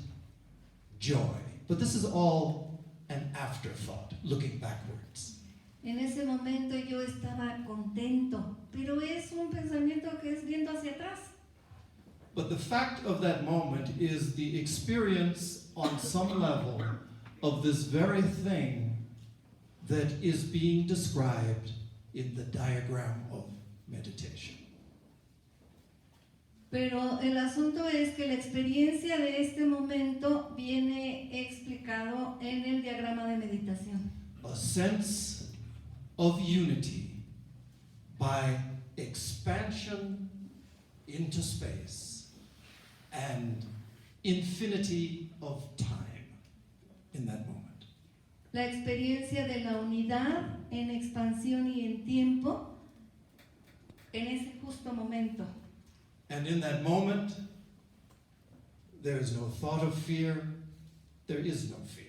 joy. But this is all an afterthought, looking backwards. en ese momento yo estaba contento, pero es un pensamiento que es viendo hacia atrás. But the fact of that moment is the experience on some level of this very thing that is being described in the diagram of meditation. Pero el asunto es que la experiencia de este momento viene explicado en el diagrama de meditación. A sense of unity by expansion into space and infinity of time in that moment. La experiencia de la unidad en expansión y en tiempo en ese justo momento. And in that moment, there is no thought of fear, there is no fear.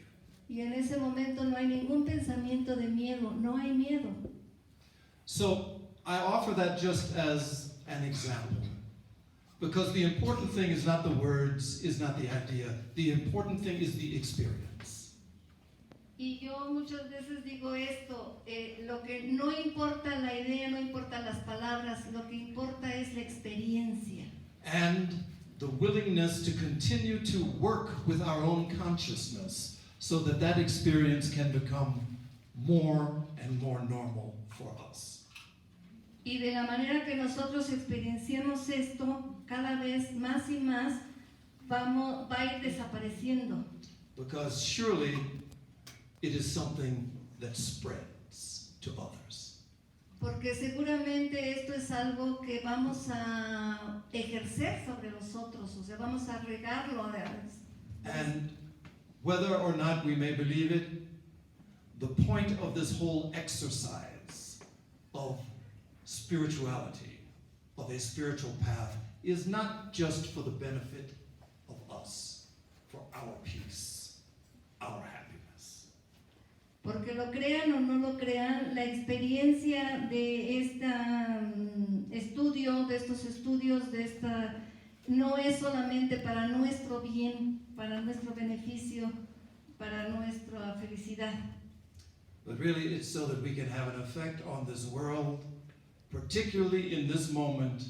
Y en ese momento no hay ningún pensamiento de miedo, no hay miedo. So I offer that just as an example. Because the important thing is not the words, is not the idea. The important thing is the experience. Y yo muchas veces digo esto, lo que no importa la idea, no importa las palabras, lo que importa es la experiencia. And the willingness to continue to work with our own consciousness so that that experience can become more and more normal for us. Y de la manera que nosotros experienciamos esto, cada vez más y más va a ir desapareciendo. Because surely it is something that spreads to others. Porque seguramente esto es algo que vamos a ejercer sobre los otros, o sea, vamos a regarlo a veces. And whether or not we may believe it, the point of this whole exercise of spirituality, of a spiritual path, is not just for the benefit of us, for our peace, our happiness. Porque lo crean o no lo crean, la experiencia de estos estudios, no es solamente para nuestro bien, para nuestro beneficio, para nuestra felicidad. But really it's so that we can have an effect on this world, particularly in this moment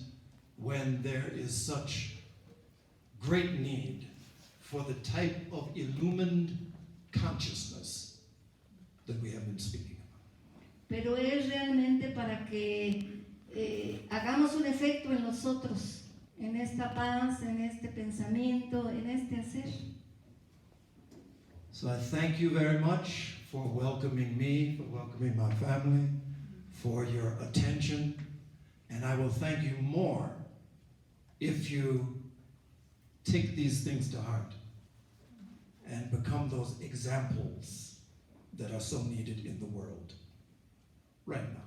when there is such great need for the type of illumined consciousness that we have been speaking about. Pero es realmente para que hagamos un efecto en nosotros, en esta paz, en este pensamiento, en este hacer. So I thank you very much for welcoming me, for welcoming my family, for your attention, and I will thank you more if you take these things to heart and become those examples that are so needed in the world right now.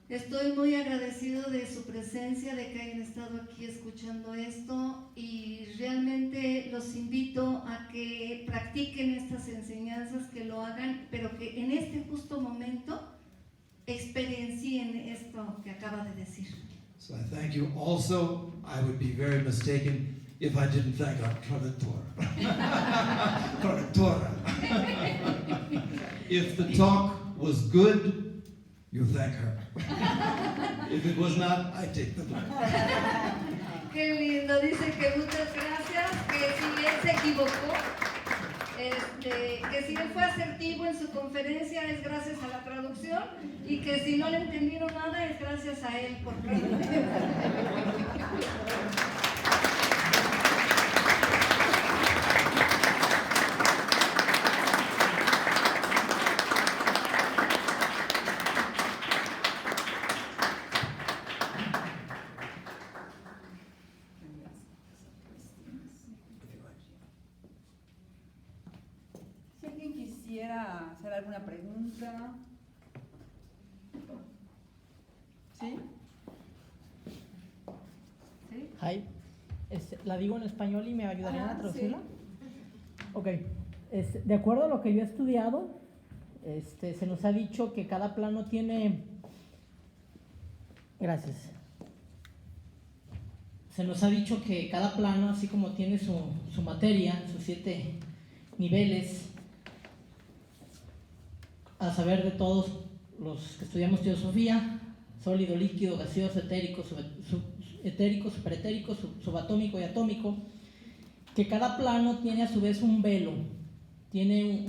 Estoy muy agradecido de su presencia, de que hayan estado aquí escuchando esto y realmente los invito a que practiquen estas enseñanzas, que lo hagan, pero que en este justo momento experiencien esto que acaba de decir. So I thank you. Also, I would be very mistaken if I didn't thank our traductora. If the talk was good, you thank her. If it was not, I take the blame. Qué lindo, dice que muchas gracias, que si él se equivocó, que si él fue asertivo en su conferencia es gracias a la traducción y que si no le entendieron nada es gracias a él. Si alguien quisiera hacer alguna pregunta. ¿Sí? ¿Sí? Hi. La digo en español y me ayudarían a traducirla. Sí. Ok. De acuerdo a lo que yo he estudiado, se nos ha dicho que cada plano tiene... Gracias. Se nos ha dicho que cada plano, así como tiene su materia, sus 7 niveles, a saber de todos los que estudiamos teosofía, sólido, líquido, gaseoso, etérico, superetérico, subatómico y atómico, que cada plano tiene a su vez un velo, tiene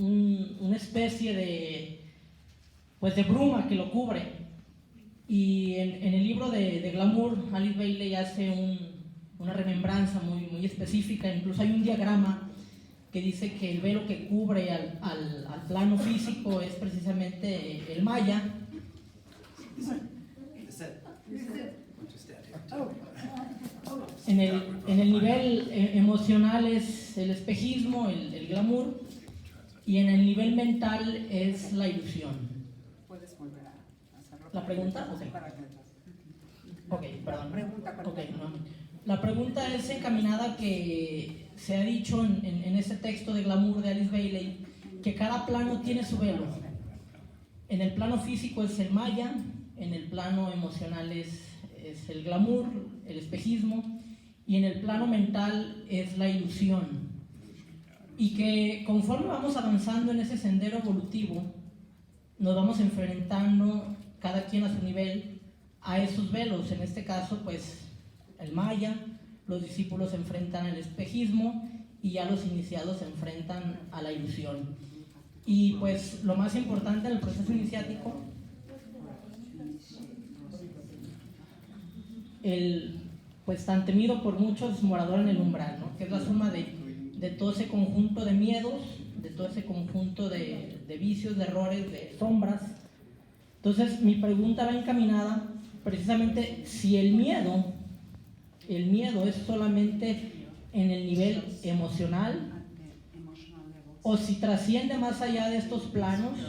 una especie de bruma que lo cubre. Y en el libro de Glamour, Alice Bailey hace una remembranza muy específica, incluso hay un diagrama que dice que el velo que cubre al plano físico es precisamente el maya. En el nivel emocional es el espejismo, el glamour, y en el nivel mental es la ilusión. Puedes volver a hacerlo. ¿La pregunta? Sí, Ok. para que- Ok, perdón. Pregunta, perdón. Ok, no. La pregunta es encaminada que se ha dicho en ese texto de Glamour de Alice Bailey que cada plano tiene su velo. En el plano físico es el maya, en el plano emocional es es el glamour, el espejismo, y en el plano mental es la ilusión. Y que conforme vamos avanzando en ese sendero evolutivo, nos vamos enfrentando cada quien a su nivel a esos velos. En este caso, pues, el maya, los discípulos se enfrentan al espejismo y ya los iniciados se enfrentan a la ilusión. Y pues lo más importante en el proceso iniciático, el pues tan temido por muchos morador en el umbral, ¿no? Que es la suma de todo ese conjunto de miedos, de todo ese conjunto de vicios, de errores, de sombras. Entonces mi pregunta va encaminada precisamente si el miedo es solamente en el nivel emocional, o si trasciende más allá de estos planos,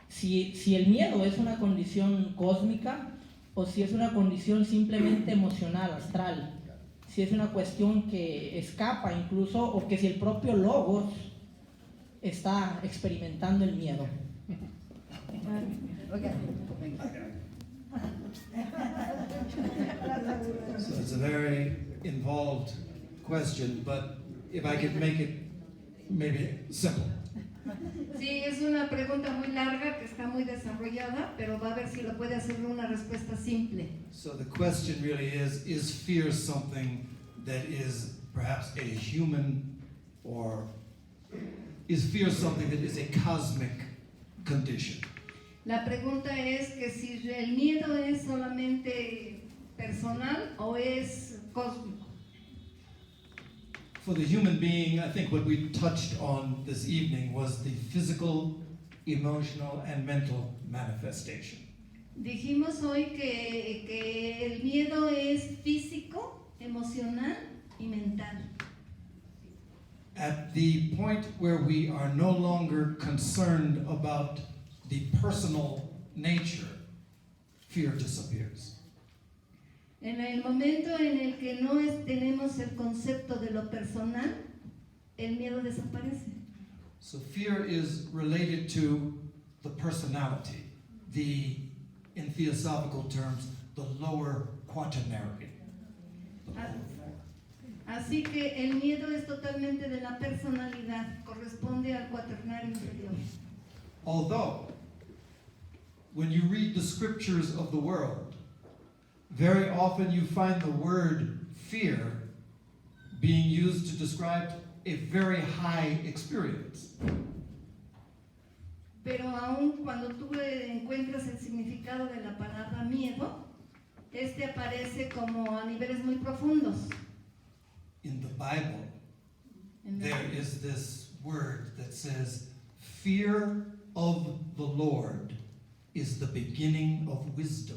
si el miedo es una condición cósmica o si es una condición simplemente emocional, astral, si es una cuestión que escapa incluso, o que si el propio Logos está experimentando el miedo. So it's a very involved question, but if I could make it maybe simple. Sí, es una pregunta muy larga que está muy desarrollada, pero va a ver si lo puede hacer una respuesta simple. So the question really is fear something that is perhaps a human, or is fear something that is a cosmic condition? La pregunta es que si el miedo es solamente personal o es cósmico. For the human being, I think what we touched on this evening was the physical, emotional, and mental manifestation. Dijimos hoy que el miedo es físico, emocional y mental. At the point where we are no longer concerned about the personal nature, fear disappears. En el momento en el que no tenemos el concepto de lo personal, el miedo desaparece. So fear is related to the personality, in theosophical terms, the lower quaternary. Así que el miedo es totalmente de la personalidad, corresponde al cuaternario inferior. Although, when you read the scriptures of the world, very often you find the word fear being used to describe a very high experience. Pero aún cuando tú encuentras el significado de la palabra miedo, este aparece como a niveles muy profundos. In the Bible, there is this word that says, fear of the Lord is the beginning of wisdom.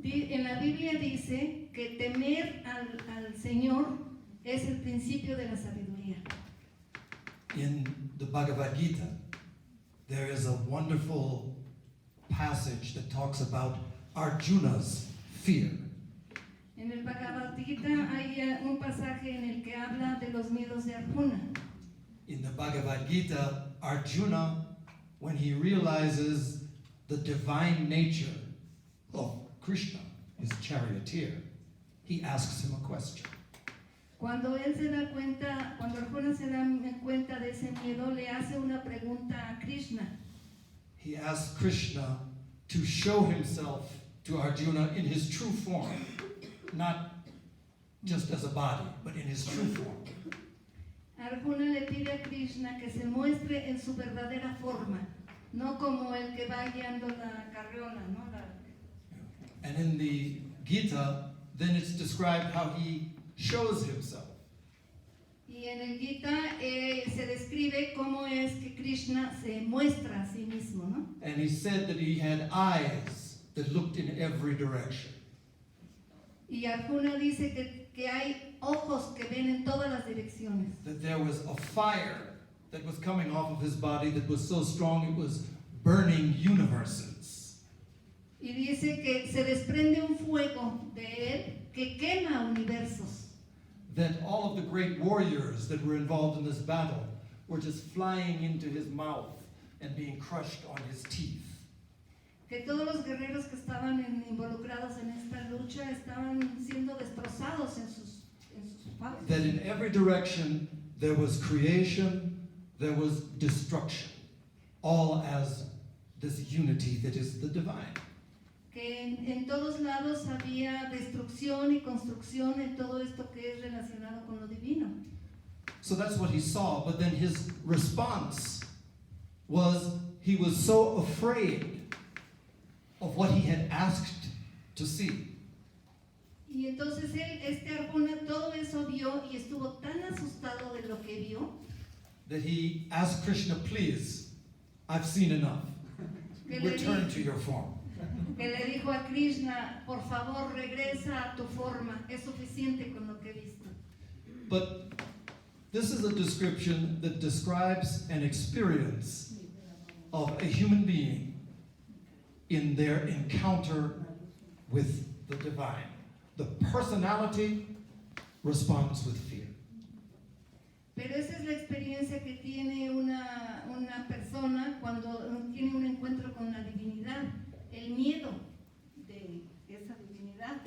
En la Biblia dice que temer al Señor es el principio de la sabiduría. In the Bhagavad Gita, there is a wonderful passage that talks about Arjuna's fear. En el Bhagavad Gita hay un pasaje en el que habla de los miedos de Arjuna. In the Bhagavad Gita, Arjuna, when he realizes the divine nature of Krishna, his charioteer, he asks him a question. Cuando Arjuna se da cuenta de ese miedo, le hace una pregunta a Krishna. He asks Krishna to show himself to Arjuna in his true form, not just as a body, but in his true form. Arjuna le pide a Krishna que se muestre en su verdadera forma, no como el que va guiando la carreola, ¿no? And in the Gita, then it's described how he shows himself. Y en el Gita se describe cómo es que Krishna se muestra a sí mismo, ¿no? And he said that he had eyes that looked in every direction. Y Arjuna dice que hay ojos que ven en todas las direcciones. That there was a fire that was coming off of his body that was so strong it was burning universes. Y dice que se desprende un fuego de él que quema universos. That all of the great warriors that were involved in this battle were just flying into his mouth and being crushed on his teeth. que todos los guerreros que estaban involucrados en esta lucha estaban siendo destrozados en sus fauces. That in every direction there was creation, there was destruction, all as this unity that is the divine. Que en todos lados había destrucción y construcción en todo esto que es relacionado con lo divino. So that's what he saw, but then his response was he was so afraid of what he had asked to see. Y entonces Arjuna todo eso vio y estuvo tan asustado de lo que vio That he asked Krishna, please, I've seen enough. que le, Return to your form. que le dijo a Krishna, por favor regresa a tu forma, es suficiente con lo que he visto. But this is a description that describes an experience of a human being in their encounter with the divine. The personality responds with fear. Pero esa es la experiencia que tiene una persona cuando tiene un encuentro con la divinidad. El miedo de esa divinidad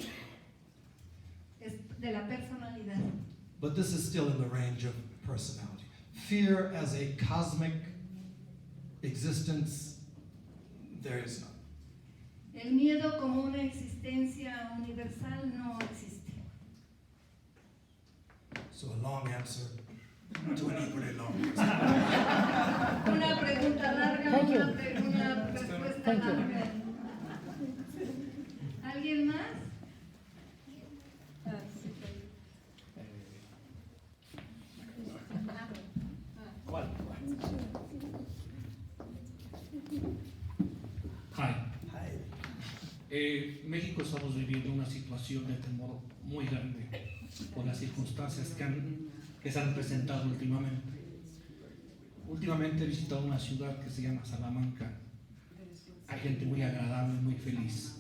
es de la personalidad. But this is still in the range of personality. Fear as a cosmic existence, there is none. El miedo como una existencia universal no existe. So a long answer to an equally long answer. Una pregunta larga, Thank you. una respuesta Thank you. larga. ¿Alguien más? Hi. México estamos viviendo una situación de temor muy grande por las circunstancias que se han presentado últimamente. Últimamente he visitado una ciudad que se llama Salamanca. Hay gente muy agradable, muy feliz,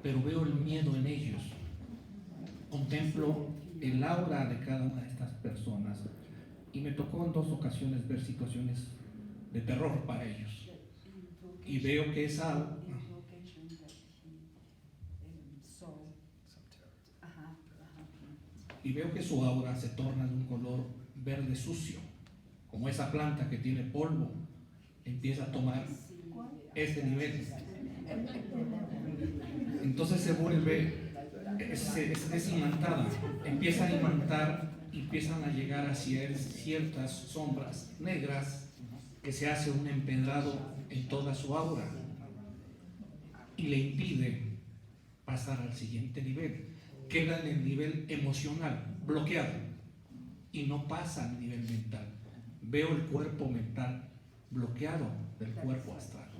pero veo el miedo en ellos. Contemplo el aura de cada una de estas personas y me tocó en 2 ocasiones ver situaciones de terror para ellos. Y veo que esa su aura se torna de un color verde sucio, como esa planta que tiene polvo, empieza a tomar este nivel. Entonces se vuelve, es imantada, empieza a imantar, empiezan a llegar hacia él ciertas sombras negras que se hace un empedrado en toda su aura y le impide pasar al siguiente nivel. Queda en el nivel emocional, bloqueado, y no pasa al nivel mental. Veo el cuerpo mental bloqueado del cuerpo astral.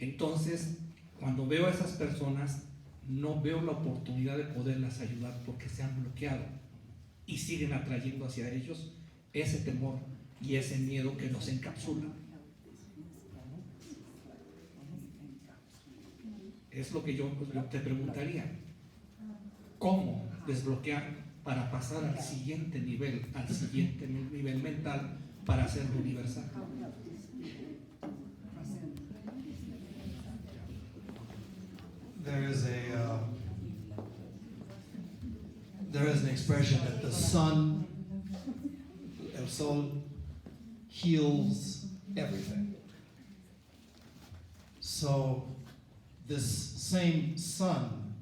Entonces, cuando veo a esas personas, no veo la oportunidad de poderlas ayudar porque se han bloqueado y siguen atrayendo hacia ellos ese temor y ese miedo que los encapsula. Es lo que yo te preguntaría. ¿Cómo desbloquear para pasar al siguiente nivel mental para hacerlo universal? There is an expression that the sun, el sol, heals everything. So this same sun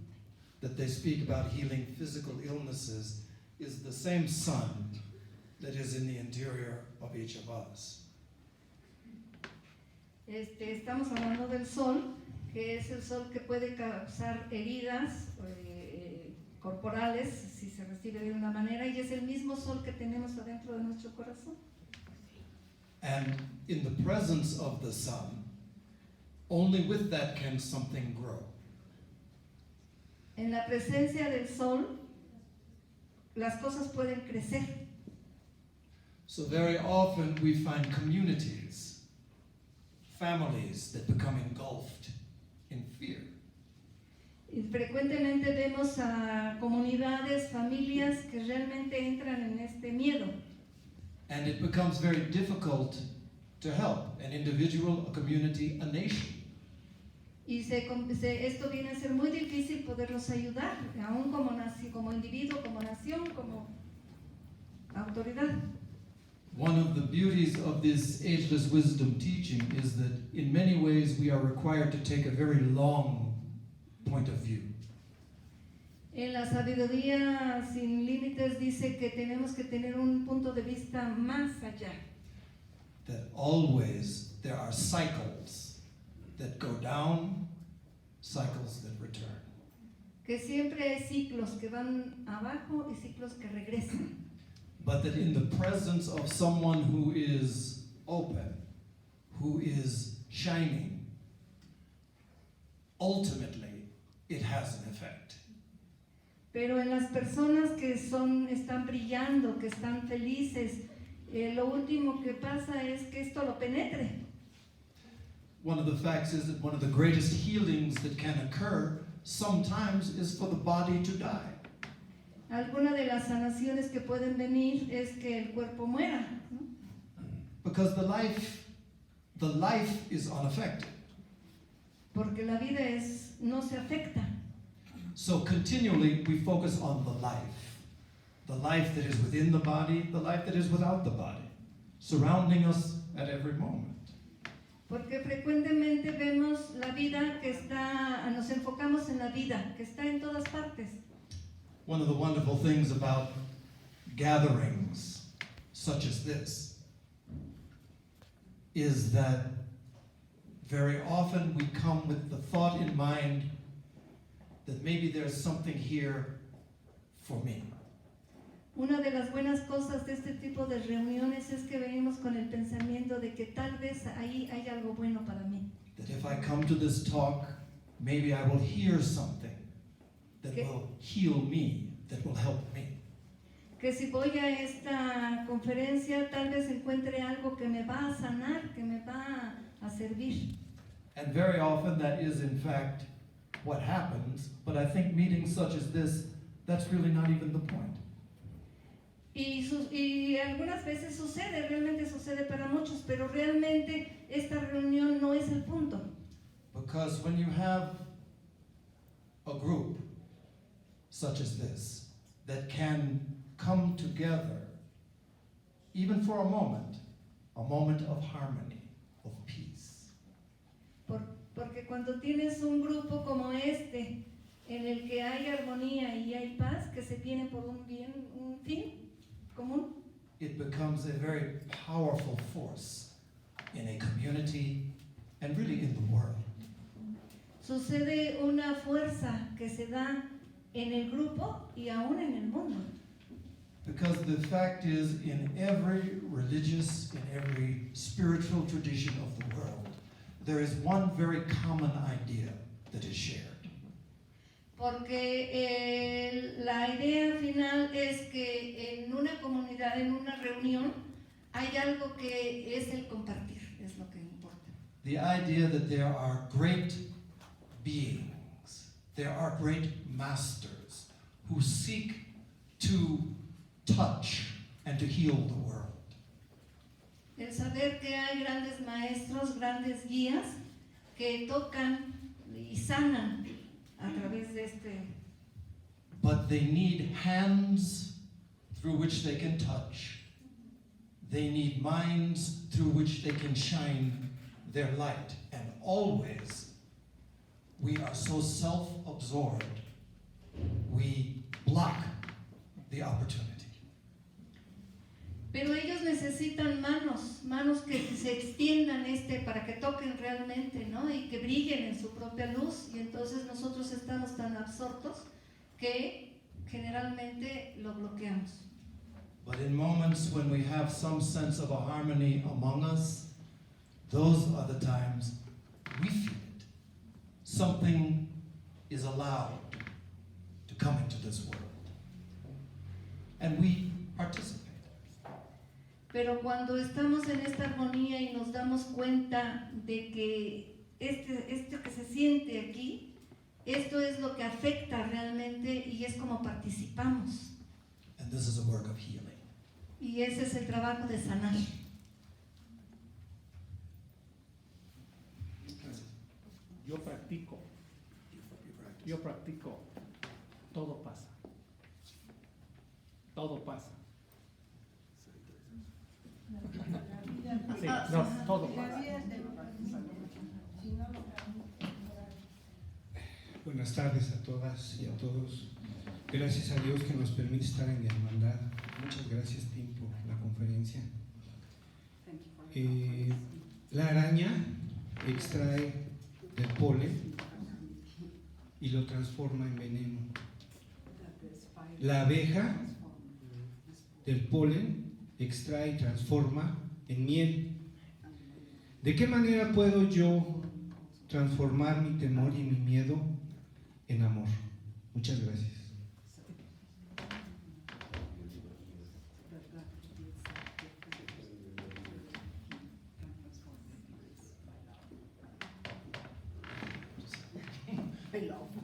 that they speak about healing physical illnesses is the same sun that is in the interior of each of us. Estamos hablando del sol, que es el sol que puede causar heridas corporales si se recibe de una manera, y es el mismo sol que tenemos adentro de nuestro corazón. And in the presence of the sun, only with that can something grow. En la presencia del sol, las cosas pueden crecer. So very often we find communities, families that become engulfed in fear. Y frecuentemente vemos a comunidades, familias que realmente entran en este miedo. And it becomes very difficult to help an individual, a community, a nation. Y esto viene a ser muy difícil poderlos ayudar, aún como individuo, como nación, como autoridad. One of the beauties of this ageless wisdom teaching is that in many ways we are required to take a very long point of view. En la sabiduría sin límites dice que tenemos que tener un punto de vista más allá. That always there are cycles that go down, cycles that return. Que siempre hay ciclos que van abajo y ciclos que regresan. But that in the presence of someone who is open, who is shining, ultimately it has an effect. Pero en las personas que están brillando, que están felices, lo último que pasa es que esto lo penetre. One of the facts is that one of the greatest healings that can occur sometimes is for the body to die. Alguna de las sanaciones que pueden venir es que el cuerpo muera, ¿no? Because the life is unaffected. Porque la vida no se afecta. So continually we focus on the life that is within the body, the life that is without the body, surrounding us at every moment. Porque frecuentemente vemos la vida nos enfocamos en la vida, que está en todas partes. One of the wonderful things about gatherings such as this is that very often we come with the thought in mind that maybe there's something here for me. Una de las buenas cosas de este tipo de reuniones es que venimos con el pensamiento de que tal vez ahí hay algo bueno para mí. That if I come to this talk, maybe I will hear something that Okay. will heal me, that will help me. Que si voy a esta conferencia tal vez encuentre algo que me va a sanar, que me va a servir. And very often that is in fact what happens, but I think meetings such as this, that's really not even the point. Y algunas veces realmente sucede para muchos, pero realmente esta reunión no es el punto. Because when you have a group such as this that can come together, even for a moment of harmony, of peace. Porque cuando tienes un grupo como este, en el que hay armonía y hay paz, que se tiene por un fin común, It becomes a very powerful force in a community and really in the world. sucede una fuerza que se da en el grupo y aún en el mundo. Because the fact is, in every religious, in every spiritual tradition of the world, there is one very common idea that is shared. Porque la idea final es que en una comunidad, en una reunión, hay algo que es el compartir, es lo que importa. The idea that there are great beings, there are great masters who seek to touch and to heal the world. El saber que hay grandes maestros, grandes guías que tocan y sanan a través de este. But they need hands through which they can touch. They need minds through which they can shine their light. And always, we are so self-absorbed, we block the opportunity. Pero ellos necesitan manos que se extiendan para que toquen realmente, ¿no? Y que brillen en su propia luz. Y entonces nosotros estamos tan absortos que generalmente lo bloqueamos. But in moments when we have some sense of a harmony among us, those are the times we feel it. Something is allowed to come into this world. And we participate. Pero cuando estamos en esta armonía y nos damos cuenta de que esto que se siente aquí, esto es lo que afecta realmente y es como participamos. And this is a work of healing. Y ese es el trabajo de sanar. Yo practico, todo pasa. Todo pasa. Sí, no, todo pasa. Buenas tardes a todas y a todos. Gracias a Dios que nos permite estar en hermandad. Muchas gracias, Tim, por la conferencia. La araña extrae del polen y lo transforma en veneno. La abeja del polen extrae y transforma en miel. ¿De qué manera puedo yo transformar mi temor y mi miedo en amor? Muchas gracias.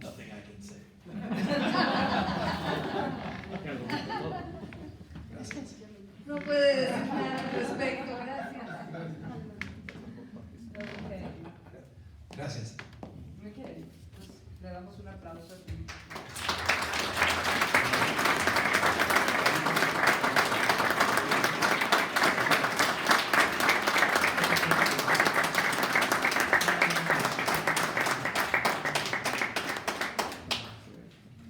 Nothing I can say. Gracias. No puede decir nada al respecto, gracias. Gracias. Muy bien, pues le damos un aplauso a ti.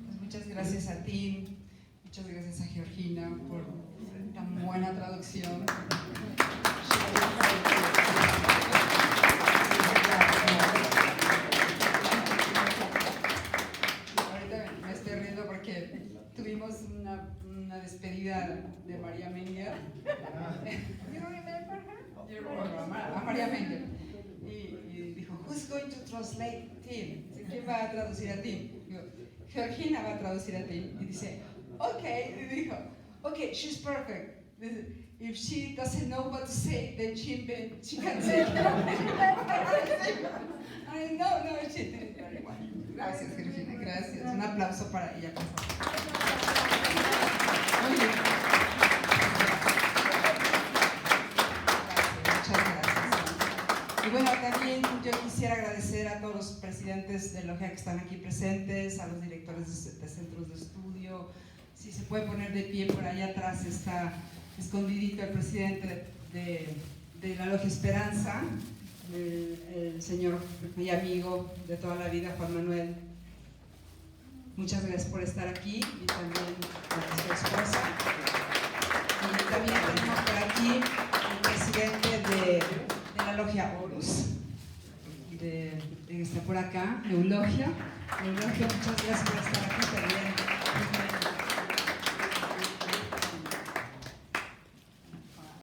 Pues muchas gracias a ti, muchas gracias a Georgina por tan buena traducción. Ahorita me estoy riendo porque tuvimos una despedida de María Menger. You remember her? You remember a María Menger. Y dijo, who's going to translate Tim? ¿Quién va a traducir a Tim? Digo, Georgina va a traducir a Tim. Y dice, okay. Y dijo, okay, she's perfect. If she doesn't know what to say, then she can say it. I know, no, she did it very well. Gracias, Georgina, gracias. Un aplauso para ella, por favor. Muy bien. Gracias, muchas gracias. Y bueno, también yo quisiera agradecer a todos los presidentes de Logia que están aquí presentes, a los directores de centros de estudio. Si se puede poner de pie, por allá atrás está escondidito el presidente de la Logia Esperanza, el señor y amigo de toda la vida, Juan Manuel. Muchas gracias por estar aquí y también a su esposa. Y también tenemos por aquí el presidente de la Logia Horus, que está por acá, Eulogia. Eulogia, muchas gracias por estar aquí también.